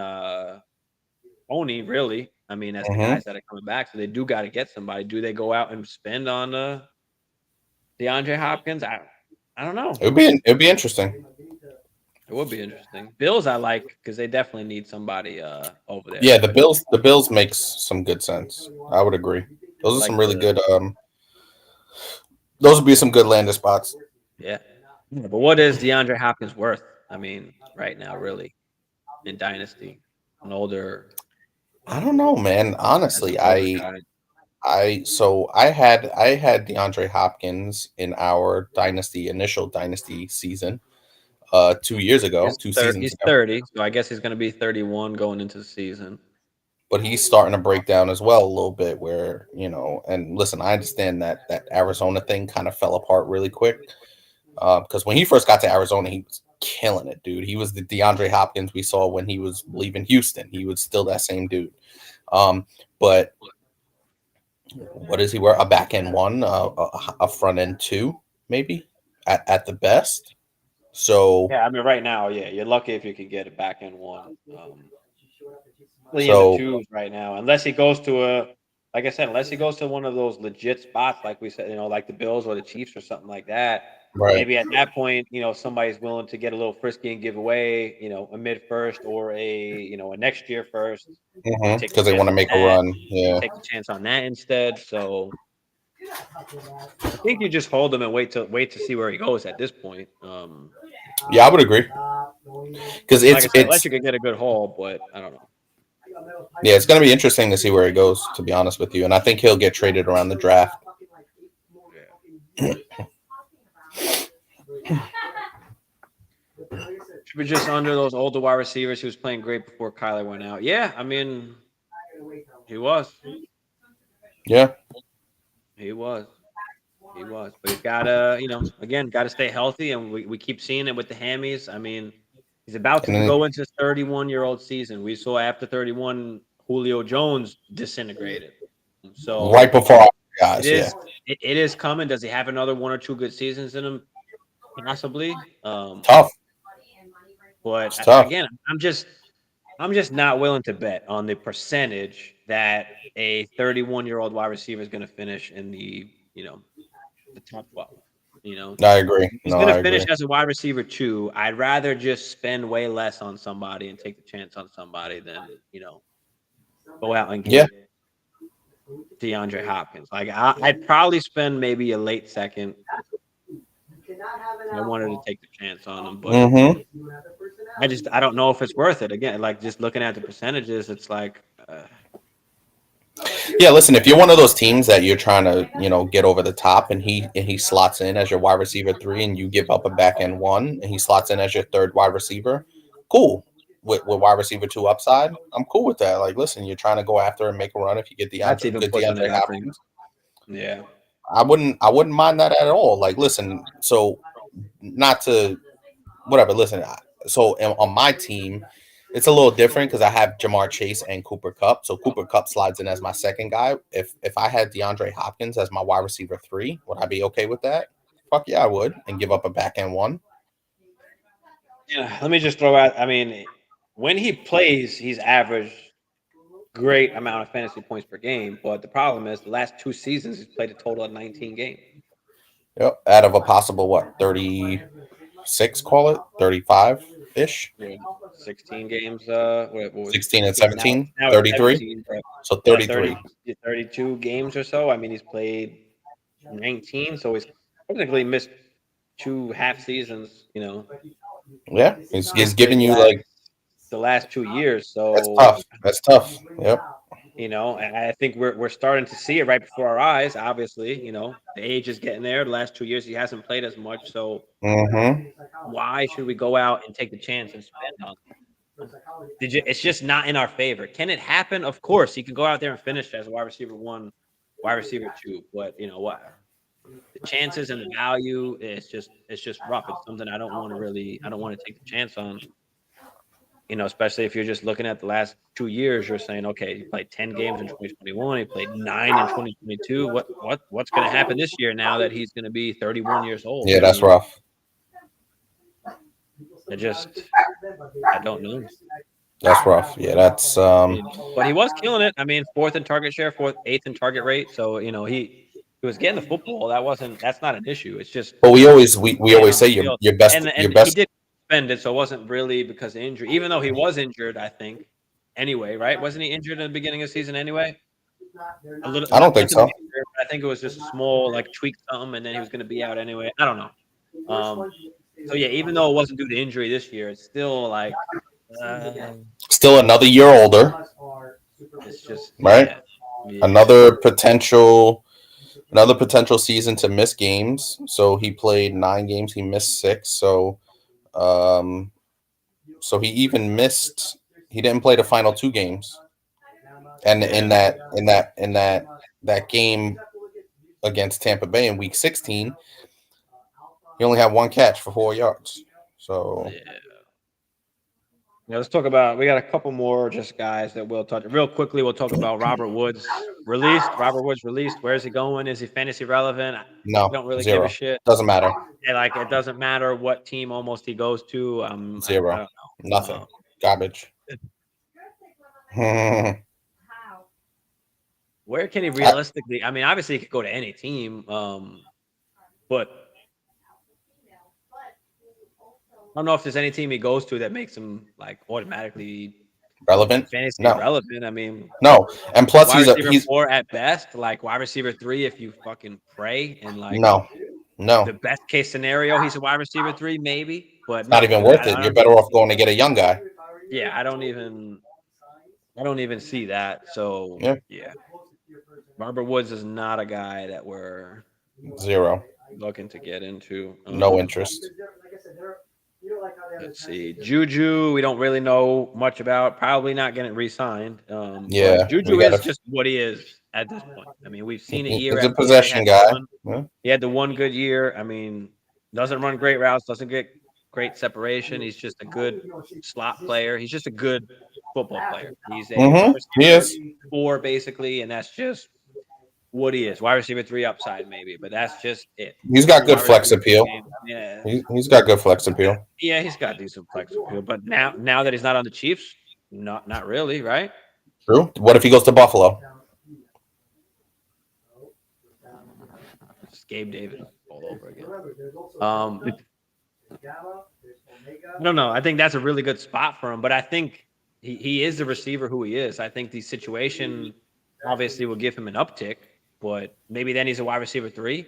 Oni, really. I mean, as the Mhm. guys that are coming back, so they do got to get somebody. Do they go out and spend on DeAndre Hopkins? I don't know. It'd be interesting. It would be interesting. Bills, I like because they definitely need somebody over there. Yeah, the Bills makes some good sense. I would agree. Those are Like some really the good. Those would be some good landing spots. yeah. Yeah, but what is DeAndre Hopkins worth? I mean, right now, really, in Dynasty, an older I don't know, man. as an Honestly, older guy. I had DeAndre Hopkins in our initial dynasty season 2 years ago, two seasons He's ago. 30, so I guess he's going to be 31 going into the season. But he's starting to break down as well a little bit where, and listen, I understand that Arizona thing kind of fell apart really quick. Because when he first got to Arizona, he was killing it, dude. He was the DeAndre Hopkins we saw when he was leaving Houston. He was still that same dude. But what is he wear? A back end one, a front end two, maybe at the best. So, Yeah, I mean, right now, yeah, you're lucky if you could get a back end one. Really in the so twos right now, unless he goes to like I said, unless he goes to one of those legit spots, like we said, like the Bills or the Chiefs or something like that. right, Maybe at that point, somebody's willing to get a little frisky and give away, a mid first or a next year first. You take because they a chance want to on make a that. run. Yeah, Take a chance on that instead. So I think you just hold him and wait to see where he goes at this point. yeah, I would agree because Like I said, unless it's you could get a good haul, but I don't know. yeah, it's going to be interesting to see where he goes. To be honest with you, and I think he'll get traded around the draft. Should be just under those older wide receivers. He was playing great before Kyler went out. Yeah, I mean, he was. Yeah, He was. He was. But he's got to, again, got to stay healthy. And we keep seeing it with the hammies. I mean, he's about to and then go into his 31-year-old season. We saw after 31, Julio Jones disintegrated. right So before our it guys, yeah, is it is coming. Does he have another one or two good seasons in him? Possibly. tough. But It's tough. again, I'm just not willing to bet on the percentage that a 31-year-old wide receiver is going to finish in the top 12. I agree. He's No, going to I finish agree. as a wide receiver too. I'd rather just spend way less on somebody and take the chance on somebody than go out and Yeah, get DeAndre Hopkins. Like I'd probably spend maybe a late second. I wanted to take the chance on him, but hmm I don't know if it's worth it. Again, like just looking at the percentages, it's like. yeah. Listen, if you're one of those teams that you're trying to, get over the top, and he slots in as your wide receiver three, and you give up a back end one, and he slots in as your third wide receiver, cool. With wide receiver two upside, I'm cool with that. Like, listen, you're trying to go after and make a run. If you get That's even good pushing DeAndre it, I think. Hopkins, Yeah. I wouldn't mind that at all. Like, listen, so not to whatever. Listen, so on my team, it's a little different because I have Jamar Chase and Cooper Kupp. So Cooper Kupp slides in as my second guy. If I had DeAndre Hopkins as my wide receiver three, would I be okay with that? Fuck yeah, I would, and give up a back end one. Yeah. Let me just throw out. I mean, when he plays, he's averaged great amount of fantasy points per game. But the problem is, the last 2 seasons, he's played a total of 19 games. Yep, out of a possible what 36, call it 35 ish, Yeah. 16 games. What was it? 16 and 16.17, Now it's 33. 17. But So yeah, 33. 32 games or so. I mean, he's played 19, so he's technically missed 2 half seasons. Yeah, he's Didn't play giving you like the last 2 years. that's So tough. That's tough. Yep. and I think we're starting to see it right before our eyes. Obviously, the age is getting there. The last 2 years, he hasn't played as much. So Mm-hmm. why should we go out and take the chance and spend on him? It's just not in our favor. Can it happen? Of course, he can go out there and finish as a wide receiver one, wide receiver two. But you know what? The chances and the value, it's just rough. It's something I don't want to take the chance on. Especially if you're just looking at the last 2 years, you're saying, okay, he played 10 games in 2021, he played 9 in 2022. What's going to happen this year now that he's going to be 31 years old? Yeah, I that's mean, rough. I don't know. That's rough. Yeah, that's But he was killing it. I mean, 4th in target share, 8th in target rate. So he was getting the football. That's not an issue. It's just but we staying always on the say field. your best And he did spend it, so it wasn't really because of injury. Even though he was injured, I think. Anyway, right? Wasn't he injured in the beginning of the season anyway? A little, I don't think nothing so. major, but I think it was just a small, like tweak something, and then he was going to be out anyway. I don't know. So yeah, even though it wasn't due to injury this year, it's still like Still another year older, it's just right? yeah. Another potential season to miss games. So he played 9 games, he missed 6. Um so he didn't play the final 2 games. And in that game against Tampa Bay in week 16, he only had 1 catch for 4 yards. So Yeah. Yeah, let's talk about. We got a couple more just guys that we'll touch real quickly. We'll talk about Robert Woods released. Robert Woods released. Where is he going? Is he fantasy relevant? I no, don't really give a 0. shit. Doesn't matter. And like it doesn't matter what team almost he goes to. I 0. don't know. Nothing. Garbage. Where can he realistically? I mean, obviously he could go to any team. But I don't know if there's any team he goes to that makes him like automatically relevant? fantasy No. relevant. I mean, no. And plus wide receiver he's 4 at best, like wide receiver 3 if you fucking pray and like no. the best case scenario, he's a wide receiver 3 maybe, but Not no, even worth it. You're better off going to get a young guy. Yeah, I don't even see that. So yeah. Robert Woods is not a guy that we're 0. looking to get into. No interest. Let's see. Juju, we don't really know much about. Probably not getting re-signed. Yeah, but Juju is just what he is at this point. I mean, we've seen it year He's a after possession year. guy. He had the one good year. I mean, doesn't run great routes, doesn't get great separation. He's just a good slot player. He's just a good football player. He's a wide receiver 4 basically, and that's just what he is. Wide receiver 3 upside maybe, but that's just it. He's got good flex appeal. Yeah, he's got good flex appeal. Yeah, he's got decent flex appeal, but now that he's not on the Chiefs, not really, right? True. What if he goes to Buffalo? It's Gabe Davis all over again. I don't know. I think that's a really good spot for him, but I think he is the receiver who he is. I think the situation obviously will give him an uptick, but maybe then he's a wide receiver 3.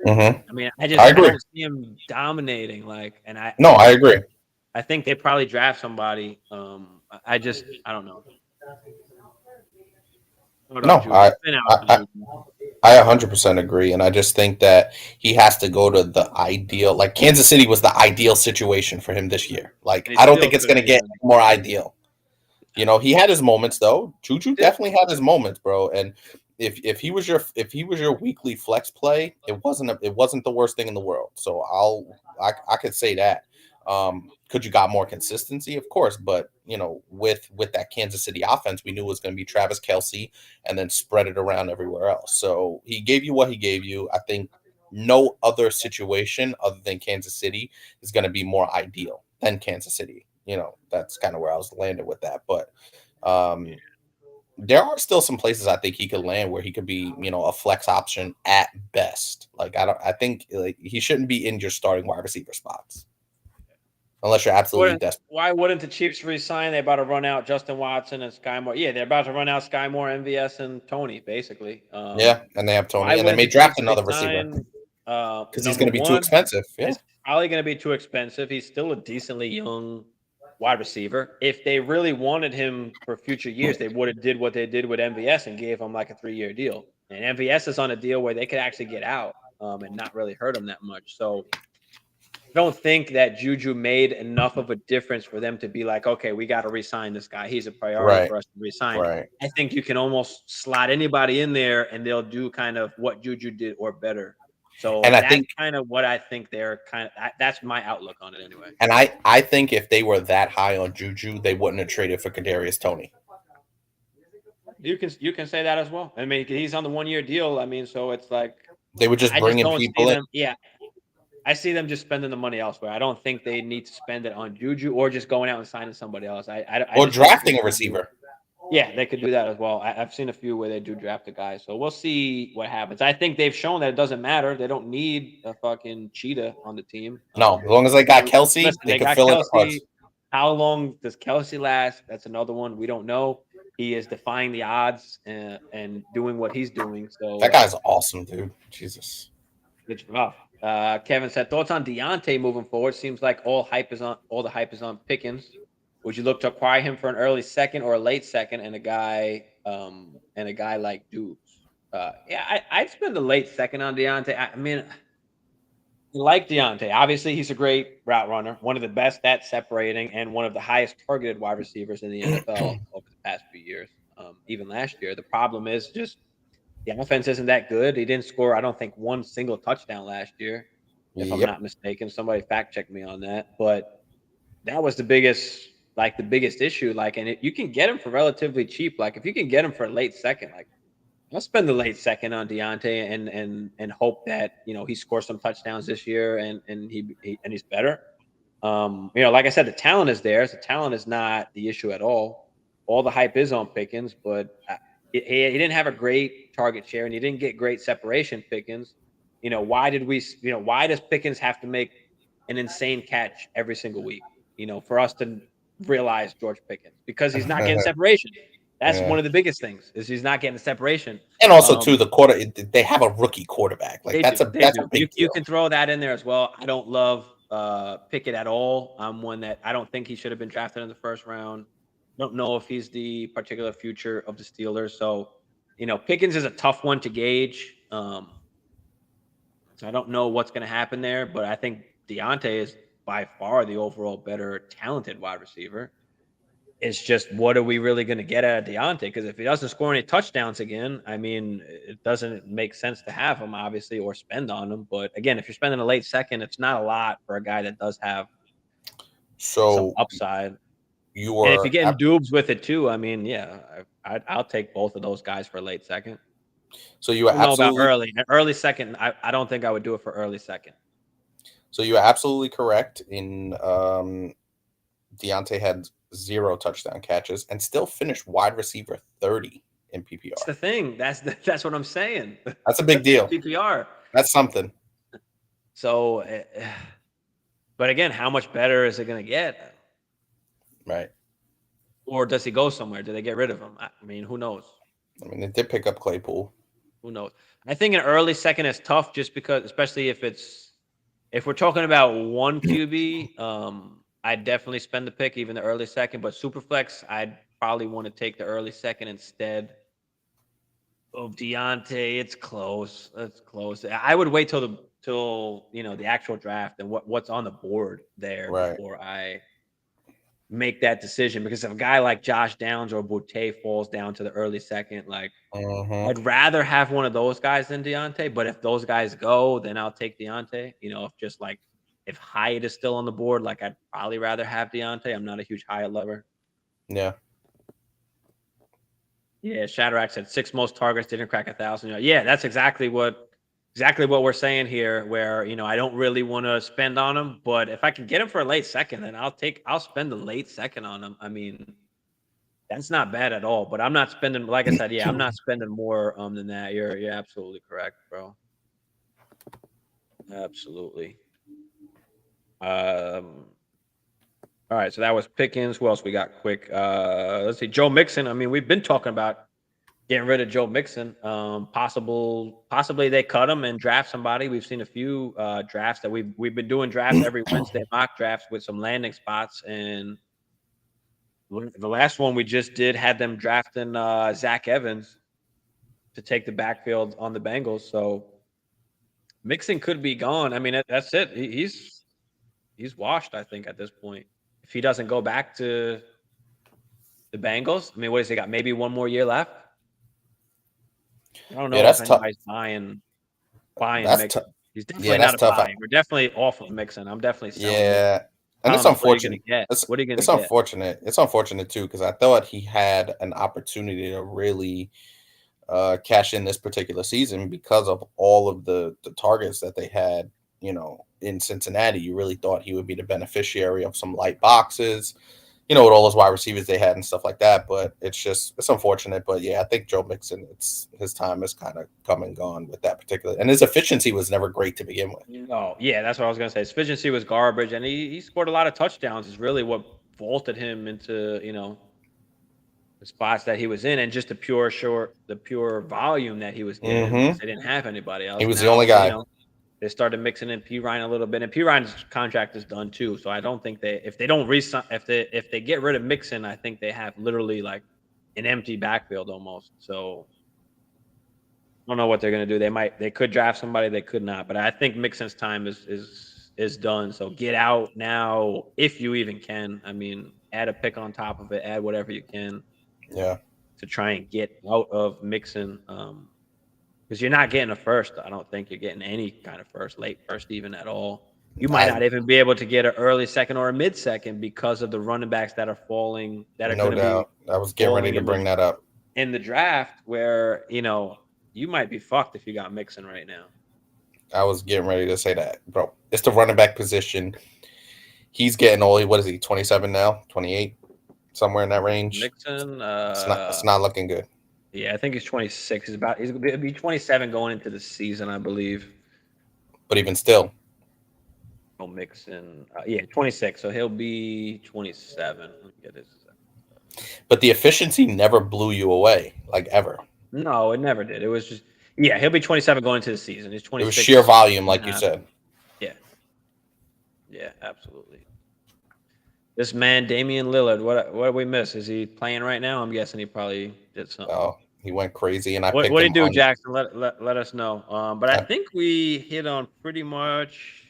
I mean, I don't see him dominating. I agree. I think they probably draft somebody. I don't know. I 100% agree, and I just think that he has to go to the ideal. Like Kansas City was the ideal situation for him this year. Like I don't think it's going to get more ideal. You know, he had his moments though. Juju definitely had his moments, bro. And if he was your weekly flex play, it wasn't the worst thing in the world. So I could say that. Could you got more consistency? Of course, but you know, with that Kansas City offense, we knew it was going to be Travis Kelce and then spread it around everywhere else. So he gave you what he gave you. I think no other situation other than Kansas City is going to be more ideal than Kansas City. You know, that's kind of where I was landed with that. But there are still some places I think he could land where he could be, you know, a flex option at best. Like I think like he shouldn't be in your starting wide receiver spots. Unless you're absolutely desperate. Why wouldn't the Chiefs resign? They're about to run out Justin Watson and Sky Moore. Yeah, they're about to run out Sky Moore, MVS, and Tony, basically. Yeah, and they have Tony, and they may draft another receiver. Because he's going to be too expensive. Yeah. It's probably going to be too expensive. He's still a decently young wide receiver. If they really wanted him for future years, they would have did what they did with MVS and gave him like a 3-year deal. And MVS is on a deal where they could actually get out and not really hurt him that much. So I don't think that Juju made enough of a difference for them to be like, okay, we got to re-sign this guy. He's a priority for us to re-sign. Right. I think you can almost slot anybody in there and they'll do kind of what Juju did or better. So and that's kind of what I think they're kind of – that's my outlook on it anyway. And I think if they were that high on Juju, they wouldn't have traded for Kadarius Toney. You can say that as well. I mean, he's on the 1-year deal. I mean, so it's like – they would just bring in people in. Yeah. I see them just spending the money elsewhere. I don't think they need to spend it on Juju or just going out and signing somebody else. I Or just think drafting a Juju, receiver. yeah, they could do that as well. I've seen a few where they do draft a guy, so we'll see what happens. I think they've shown that it doesn't matter. They don't need a fucking cheetah on the team. No, as long as they got Kelsey, Listen, they can got fill in the parts. Kelsey. How long does Kelsey last? That's another one we don't know. He is defying the odds and doing what he's doing. So That guy's awesome, dude. Jesus. it's rough. Kevin said thoughts on Deontay moving forward. Seems like all the hype is on Pickens. Would you look to acquire him for an early second or a late second, and a guy like Dukes? Yeah, I'd spend a late second on Deontay. I mean, I like Deontay. Obviously, he's a great route runner, one of the best at separating, and one of the highest targeted wide receivers in the NFL over the past few years. Even last year, the problem is just the offense isn't that good. He didn't score, I don't think, one single touchdown last year, if I'm not mistaken. Somebody fact check me on that. But that was the biggest issue. You can get him for relatively cheap. Like, if you can get him for a late second, like, I'll spend the late second on Deontay and hope that he scores some touchdowns this year and he's better. Like I said, the talent is there. The talent is not the issue at all. All the hype is on Pickens, but he didn't have a great target share and he didn't get great separation. Pickens, why does Pickens have to make an insane catch every single week? For us to realize George Pickens, because he's not getting separation. That's one of the biggest things, is he's not getting the separation. And also, too, they have a rookie quarterback. Like, that's a big deal. You can throw that in there as well. I don't love Pickett at all. I'm one that I don't think he should have been drafted in the first round. Don't know if he's the particular future of the Steelers. So, Pickens is a tough one to gauge. So I don't know what's going to happen there, but I think Deontay is by far the overall better talented wide receiver. It's just, what are we really going to get out of Deontay? Because if he doesn't score any touchdowns again, I mean, it doesn't make sense to have him, obviously, or spend on him. But again, if you're spending a late second, it's not a lot for a guy that does have some upside. And if you're getting dubs with it too, I mean, yeah, I'll take both of those guys for a late second. So you are absolutely about early second. I don't think I would do it for early second. So you are absolutely correct. In Deontay had 0 touchdown catches and still finished wide receiver 30 in PPR. That's the thing. That's what I'm saying. That's a big deal. PPR. That's something. So, but again, how much better is it going to get? Right. Or does he go somewhere? Do they get rid of him? I mean, who knows? I mean, they did pick up Claypool. Who knows? I think an early second is tough, just because, especially if we're talking about one QB, I'd definitely spend the pick, even the early second. But Superflex, I'd probably want to take the early second instead of Deontay. It's close. It's close. I would wait till the actual draft and what's on the board there before I make that decision. Because if a guy like Josh Downs or Boutte falls down to the early second, like I'd rather have one of those guys than Deontay. But if those guys go, then I'll take Deontay. If Hyatt is still on the board, like, I'd probably rather have Deontay. I'm not a huge Hyatt lover. Yeah. Yeah, Shatterack said 6 most targets, didn't crack 1,000. Yeah, that's exactly what we're saying here, where, I don't really want to spend on him, but if I can get him for a late second, then I'll spend the late second on him. I mean, that's not bad at all, but I'm not spending, like I said, I'm not spending more than that. You're absolutely correct, bro. Absolutely. All right, so that was Pickens. Who else we got quick? Let's see, Joe Mixon. I mean, we've been talking about getting rid of Joe Mixon. Possibly they cut him and draft somebody. We've seen a few drafts that we've been doing drafts every Wednesday, mock drafts with some landing spots. And the last one we just did had them drafting Zach Evans to take the backfield on the Bengals. So Mixon could be gone. I mean, that's it. He's washed, I think, at this point. If he doesn't go back to the Bengals, I mean, what has he got? Maybe one more year left? I don't know if anybody's buying Mixon. He's definitely not a buy. We're definitely off of Mixon. I'm definitely selling. Yeah. And it's unfortunate. What are you going to get? It's unfortunate. It's unfortunate, too, because I thought he had an opportunity to really cash in this particular season because of all of the targets that they had, in Cincinnati. You really thought he would be the beneficiary of some light boxes, with all those wide receivers they had and stuff like that. But it's unfortunate. But yeah, I think Joe Mixon, his time has kind of come and gone with that particular, and his efficiency was never great to begin with. No, yeah, that's what I was gonna say. His efficiency was garbage, and he scored a lot of touchdowns. Is really what vaulted him into the spots that he was in, and just the pure volume that he was getting because they didn't have anybody else. He was the only guy. They started mixing in P. Ryan a little bit, and P. Ryan's contract is done too. So I don't think if they don't if they get rid of Mixon, I think they have literally like an empty backfield almost. So I don't know what they're gonna do. They could draft somebody, they could not, but I think Mixon's time is done. So get out now if you even can. I mean, add a pick on top of it, add whatever you can. Yeah. To try and get out of Mixon. Because you're not getting a first. I don't think you're getting any kind of first, late first even at all. You might not even be able to get an early second or a mid second because of the running backs that are falling. That are no doubt. I was getting ready to bring that up in the draft, where you might be fucked if you got Mixon right now. I was getting ready to say that, bro. It's the running back position. He's getting only, what is he, 27 now, 28, somewhere in that range. Mixon, it's not looking good. Yeah, I think he's 26. He's going to be 27 going into the season, I believe. But even still. Oh, Mixon. 26. So he'll be 27. Let me get his. But the efficiency never blew you away, like ever. No, it never did. It was just, he'll be 27 going into the season. He's 26. It was sheer volume, like you said. Yeah. Yeah, absolutely. This man, Damian Lillard, what did we miss? Is he playing right now? I'm guessing he probably did something. Oh, he went crazy, and what did he do, Jackson? Let us know. But I think we hit on pretty much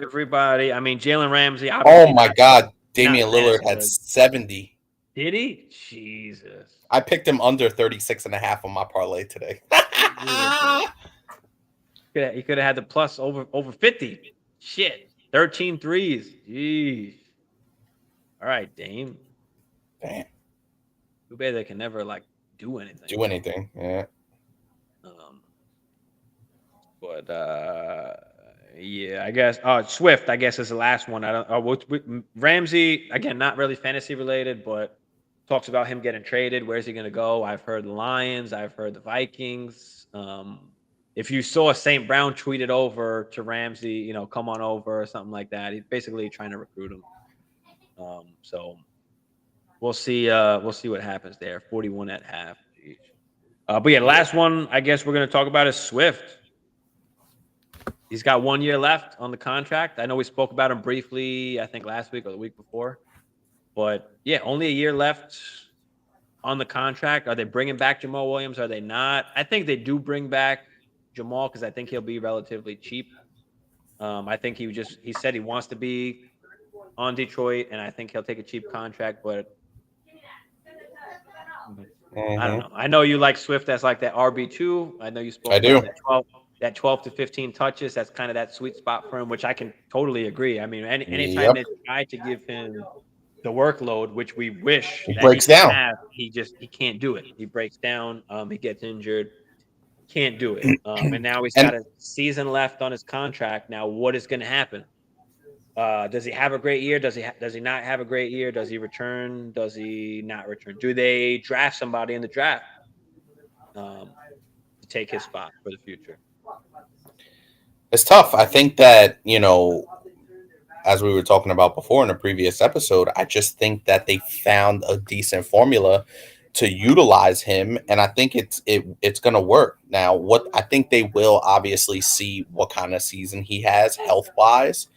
everybody. I mean, Jalen Ramsey. Oh my God, Damian Lillard had 70. Did he? Jesus. I picked him under 36.5 on my parlay today. He could have had the plus over 50. Shit. 13 threes. Jeez. All right, Dame. Damn. Too bad they can never do anything. Yeah. But yeah, I guess. Swift, I guess, is the last one. I don't. Ramsey, again, not really fantasy related, but talks about him getting traded. Where's he going to go? I've heard the Lions. I've heard the Vikings. If you saw St. Brown tweeted over to Ramsey, come on over or something like that. He's basically trying to recruit him. So we'll see. We'll see what happens there. 41 at half. But yeah, the last one I guess we're going to talk about is Swift. He's got 1 year left on the contract. I know we spoke about him briefly, I think last week or the week before. But yeah, only a year left on the contract. Are they bringing back Jamal Williams? Are they not? I think they do bring back Jamal because I think he'll be relatively cheap. I think he said he wants to be on Detroit, and I think he'll take a cheap contract. But I don't know. I know you like Swift as like that RB2. I know you spoke about that 12 to 15 touches. That's kind of that sweet spot for him, which I can totally agree. I mean, anytime they try to give him the workload, which we wish he breaks down. He can't do it. He breaks down. He gets injured. Can't do it. And now he's got a season left on his contract. Now, what is going to happen? Does he have a great year? Does he not have a great year? Does he return? Does he not return? Do they draft somebody in the draft to take his spot for the future? It's tough. I think that, as we were talking about before in a previous episode, I just think that they found a decent formula to utilize him, and I think it's going to work. Now, what I think they will obviously see what kind of season he has health-wise,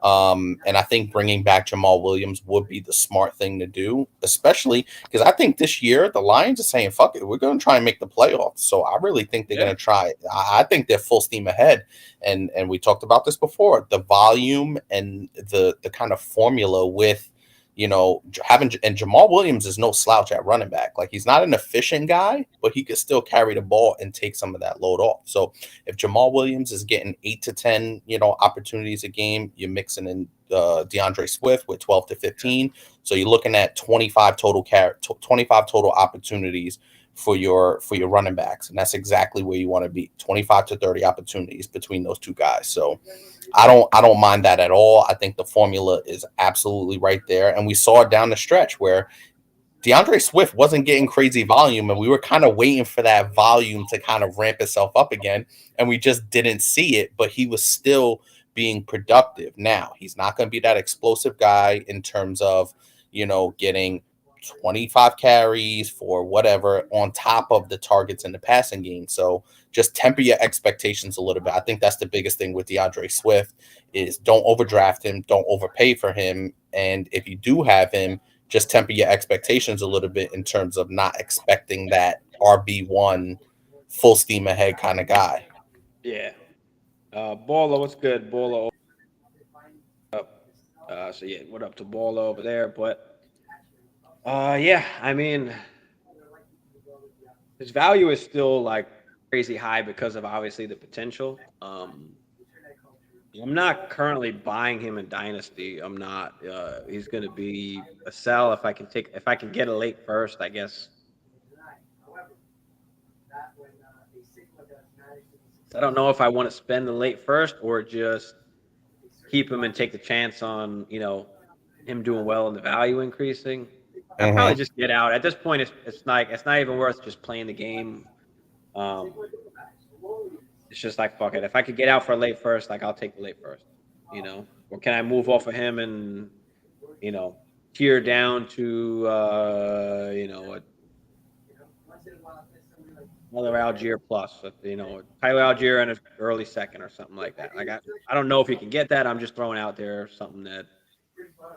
and I think bringing back Jamal Williams would be the smart thing to do, especially because I think this year the Lions are saying, fuck it, we're going to try and make the playoffs. So I really think they're going to try. I think they're full steam ahead, and we talked about this before, the volume and the kind of formula with having, and Jamal Williams is no slouch at running back. Like, he's not an efficient guy, but he could still carry the ball and take some of that load off. So if Jamal Williams is getting 8 to 10, opportunities a game, you're mixing in DeAndre Swift with 12 to 15. So you're looking at 25 total opportunities for your running backs, and that's exactly where you want to be. 25 to 30 opportunities between those two guys. So I don't mind that at all. I think the formula is absolutely right there, and we saw it down the stretch where DeAndre Swift wasn't getting crazy volume, and we were kind of waiting for that volume to kind of ramp itself up again, and we just didn't see it, but he was still being productive. Now, he's not going to be that explosive guy in terms of, getting 25 carries for whatever on top of the targets in the passing game. So just temper your expectations a little bit. I think that's the biggest thing with DeAndre Swift is don't overdraft him, don't overpay for him, and if you do have him, just temper your expectations a little bit in terms of not expecting that RB1 full steam ahead kind of guy. Yeah. Baller, what's good? Baller up. So yeah, what up to Baller over there? But yeah, I mean, his value is still like crazy high because of obviously the potential. I'm not currently buying him in Dynasty. I'm not. He's going to be a sell if I can get a late first, I guess. I don't know if I want to spend the late first or just keep him and take the chance on him doing well and the value increasing. I'd probably just get out at this point. It's not even worth just playing the game. It's just like fuck it. If I could get out for a late first, like I'll take the late first, or can I move off of him and tier down to another Algier plus, Tyler Algier and an early second or something like that. Like I don't know if you can get that. I'm just throwing out there something that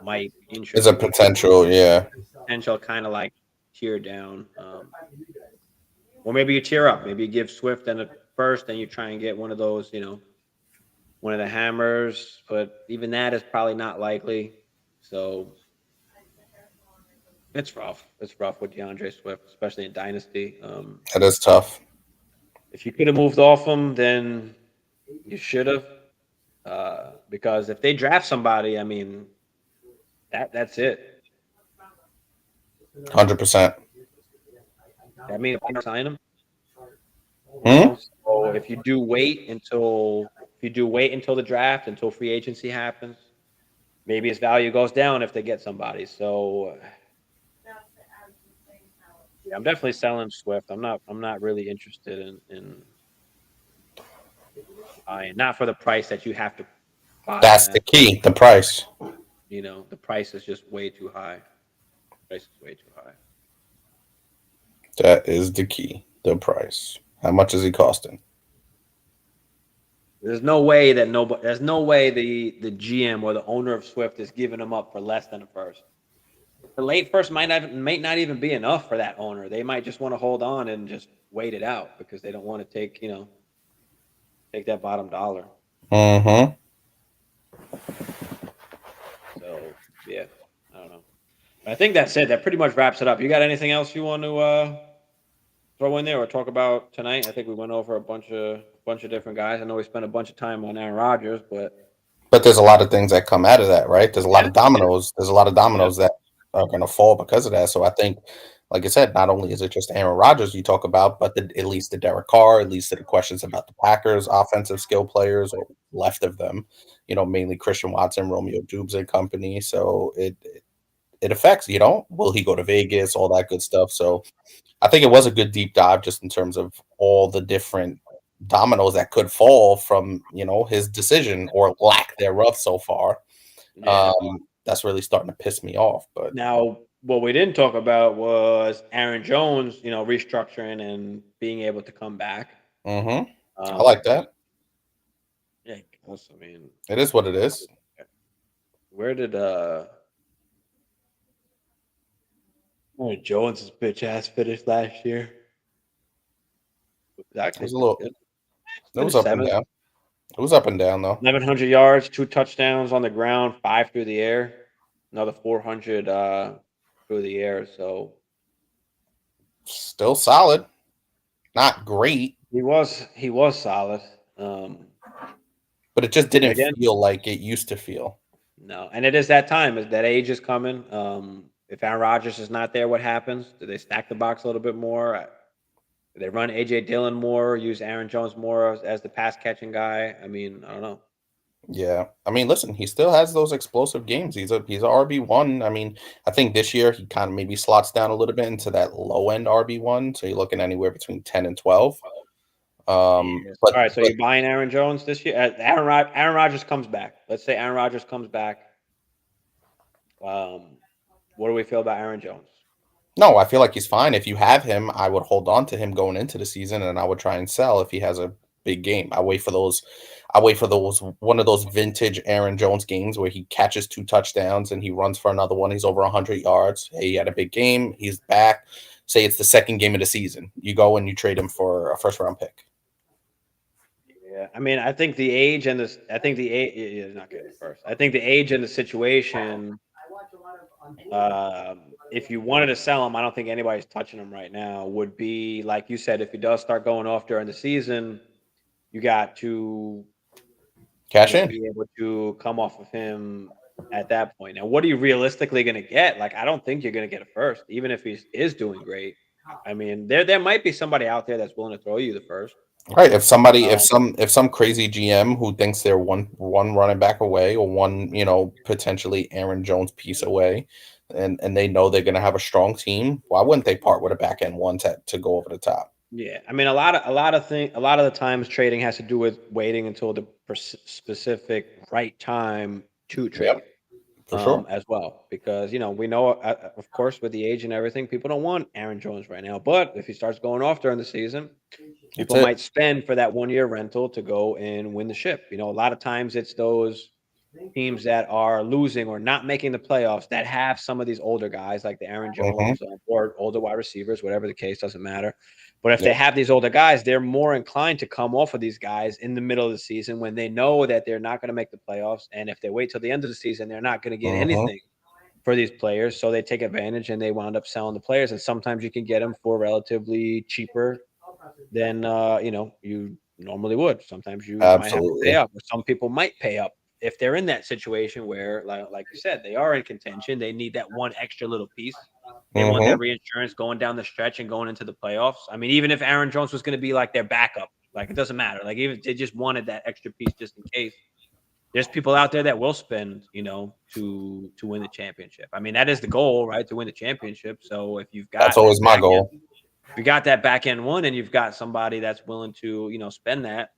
might interest. Is a potential, yeah. Potential kind of like tier down, or maybe you tier up. Maybe you give Swift and a first, and you try and get one of those, one of the hammers. But even that is probably not likely. So it's rough. It's rough with DeAndre Swift, especially in Dynasty. That is tough. If you could have moved off him, then you should have. Because if they draft somebody, I mean, that's it. 100%. I mean, if I sign him. Hmm? So if you do wait until the draft, until free agency happens, maybe his value goes down if they get somebody. So yeah, I'm definitely selling Swift. I'm not really interested in not for the price that you have to buy. That's the key, the price. The price is just way too high. The price is way too high. That is the key, the price. How much is he costing? There's no way the GM or the owner of Swift is giving him up for less than a first. The late first might not even be enough for that owner. They might just want to hold on and just wait it out because they don't want to take that bottom dollar. Mm-hmm. So yeah, I don't know. But I think that's it. That pretty much wraps it up. You got anything else you want to throw in there or talk about tonight? I think we went over a bunch of different guys. I know we spent a bunch of time on Aaron Rodgers, but there's a lot of things that come out of that, right? There's a lot of dominoes. There's a lot of dominoes that are going to fall because of that. So I think, like I said, not only is it just Aaron Rodgers you talk about, but it leads to Derek Carr, it leads to the questions about the Packers' offensive skill players or left of them, mainly Christian Watson, Romeo Dubes and company. So it affects, will he go to Vegas, all that good stuff. So I think it was a good deep dive just in terms of all the different dominoes that could fall from, his decision or lack thereof so far. yeah. That's really starting to piss me off. But Now, what we didn't talk about was Aaron Jones, restructuring and being able to come back. I like that. Yeah, I mean, it is what it is. Where did Jones's bitch ass finish last year? It was a little. Good. It was up and down. It was up and down though. 1,100 yards, 2 touchdowns on the ground, 5 through the air, another 400 through the air. So still solid, not great. He was solid, but it just didn't feel like it used to feel. No, and it is that time. That age is coming. If Aaron Rodgers is not there, what happens? Do they stack the box a little bit more? They run AJ Dillon more, use Aaron Jones more as the pass catching guy. I mean, I don't know. Yeah, I mean, listen, he still has those explosive games. He's a RB1. I mean, I think this year he kind of maybe slots down a little bit into that low end RB1. So you're looking anywhere between 10 and 12. Yes. But All right, so you're buying Aaron Jones this year. Aaron Rodgers comes back. Let's say Aaron Rodgers comes back. What do we feel about Aaron Jones? no, I feel like he's fine. If you have him, I would hold on to him going into the season, and I would try and sell if he has a big game. I wait for those. I wait for those one of those vintage Aaron Jones games where he catches 2 touchdowns and he runs for another one. He's over 100 yards. Hey, he had a big game. He's back. Say it's the second game of the season. You go and you trade him for a first round pick. Yeah, I mean, I think the age and this. I think the age is not good first. I think the age and the situation. If you wanted to sell him, I don't think anybody's touching him right now. Would be like you said, if he does start going off during the season, you got to Cash in. be able to come off of him at that point. Now, what are you realistically going to get? Like, I don't think you're going to get a first, even if he is doing great. I mean, there might be somebody out there that's willing to throw you the first. Right. If somebody, if some crazy GM who thinks they're one running back away or one, potentially Aaron Jones piece away, and they know they're going to have a strong team, why wouldn't they part with a back end one to go over the top? Yeah, I mean, a lot of the times trading has to do with waiting until the specific right time to trade. Yep, for sure. As well, because we know, of course, with the age and everything, people don't want Aaron Jones right now. But if he starts going off during the season, people might spend for that 1-year rental to go and win the ship. A lot of times it's those teams that are losing or not making the playoffs that have some of these older guys like the Aaron Jones or older wide receivers, whatever the case, doesn't matter. But if they have these older guys, they're more inclined to come off of these guys in the middle of the season when they know that they're not going to make the playoffs. And if they wait till the end of the season, they're not going to get anything for these players. So they take advantage and they wound up selling the players. And sometimes you can get them for relatively cheaper than you normally would. Sometimes you might have to pay up, or some people might pay up if they're in that situation where, like you said, they are in contention. They need that one extra little piece. They want their reinsurance going down the stretch and going into the playoffs. I mean, even if Aaron Jones was going to be like their backup, like it doesn't matter. Like even if they just wanted that extra piece just in case. There's people out there that will spend, to win the championship. I mean, that is the goal, right? To win the championship. So if you've got that's always my goal. If you got that back end one and you've got somebody that's willing to, spend that,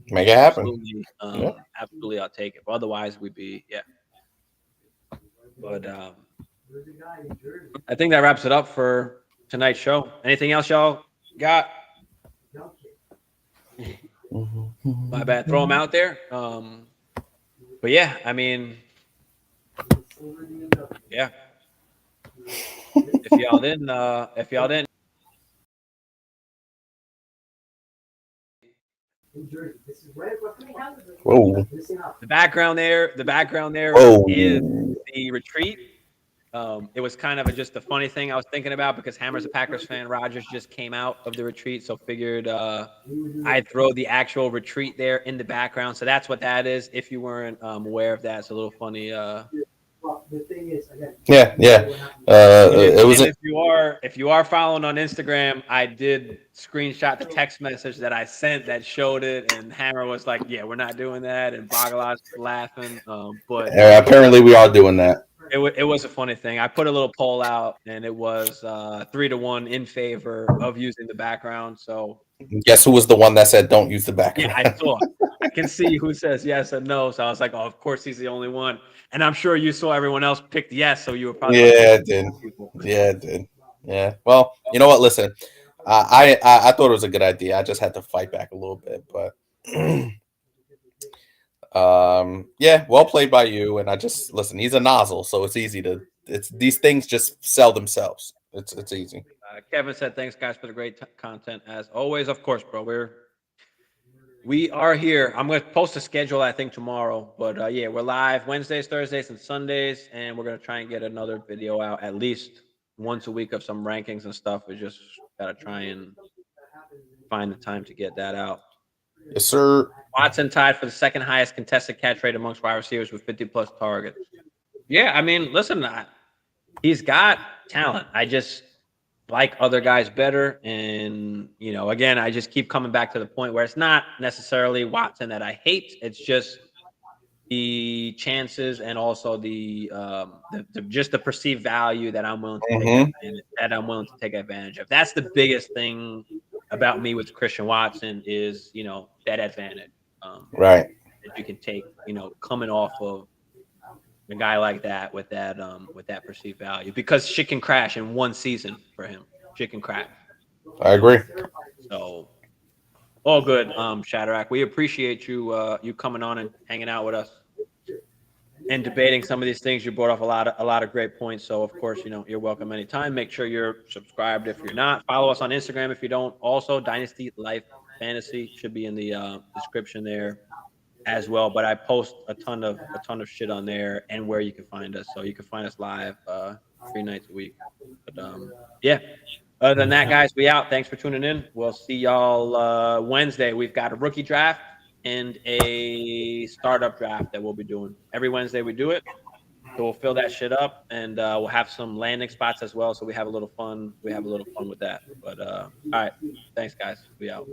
make it happen. Absolutely, absolutely, I'll take it. But otherwise, we'd be But I think that wraps it up for tonight's show. Anything else y'all got? My bad. Throw them out there. But yeah, I mean, yeah. If y'all didn't. Whoa. The background there is the retreat. It was kind of just a funny thing I was thinking about because Hammer's a Packers fan. Rodgers just came out of the retreat, so figured I'd throw the actual retreat there in the background. So that's what that is. If you weren't aware of that, it's a little funny. It was. If you are following on Instagram, I did screenshot the text message that I sent that showed it, and Hammer was like, "Yeah, we're not doing that," and Bagalaz laughing. But apparently, we are doing that. It was a funny thing. I put a little poll out, and it was 3-1 in favor of using the background. So guess who was the one that said don't use the background? Yeah, I saw. I can see who says yes and no. So I was like, oh, of course he's the only one. And I'm sure you saw everyone else picked yes, so you were probably it did. Yeah, it did. Yeah. Well, you know what? Listen, I thought it was a good idea. I just had to fight back a little bit, but well played by you. And I just listen. He's a nozzle, so it's easy to. It's these things just sell themselves. It's easy. Kevin said, "Thanks, guys, for the great content as always." Of course, bro. We are here. I'm going to post a schedule, I think, tomorrow. But we're live Wednesdays, Thursdays, and Sundays, and we're going to try and get another video out at least once a week of some rankings and stuff. We just got to try and find the time to get that out. Yes, sir. Watson tied for the second highest contested catch rate amongst wide receivers with 50-plus targets. Yeah, I mean, listen, he's got talent. like other guys better. And, you know, again, I just keep coming back to the point where it's not necessarily Watson that I hate. It's just the chances and also the just the perceived value that I'm willing to take Hmm. advantage of. That's the biggest thing about me with Christian Watson is, you know, that advantage Right. that you can take, you know, coming off of a guy like that with that perceived value, because shit can crash in one season for him. Shit can crash. I agree. So all good, Shadrack. We appreciate you you coming on and hanging out with us and debating some of these things. You brought up a lot of great points. So of course, you know, you're welcome anytime. Make sure you're subscribed if you're not. Follow us on Instagram if you don't. Also, Dynasty Life Fantasy should be in the description there as well. But I post a ton of shit on there and where you can find us. So you can find us live 3 nights a week. But yeah. Other than that, guys, we out. Thanks for tuning in. We'll see y'all Wednesday. We've got a rookie draft and a startup draft that we'll be doing. Every Wednesday we do it. So we'll fill that shit up, and we'll have some landing spots as well. So we have a little fun. We have a little fun with that. But all right. Thanks, guys. We out.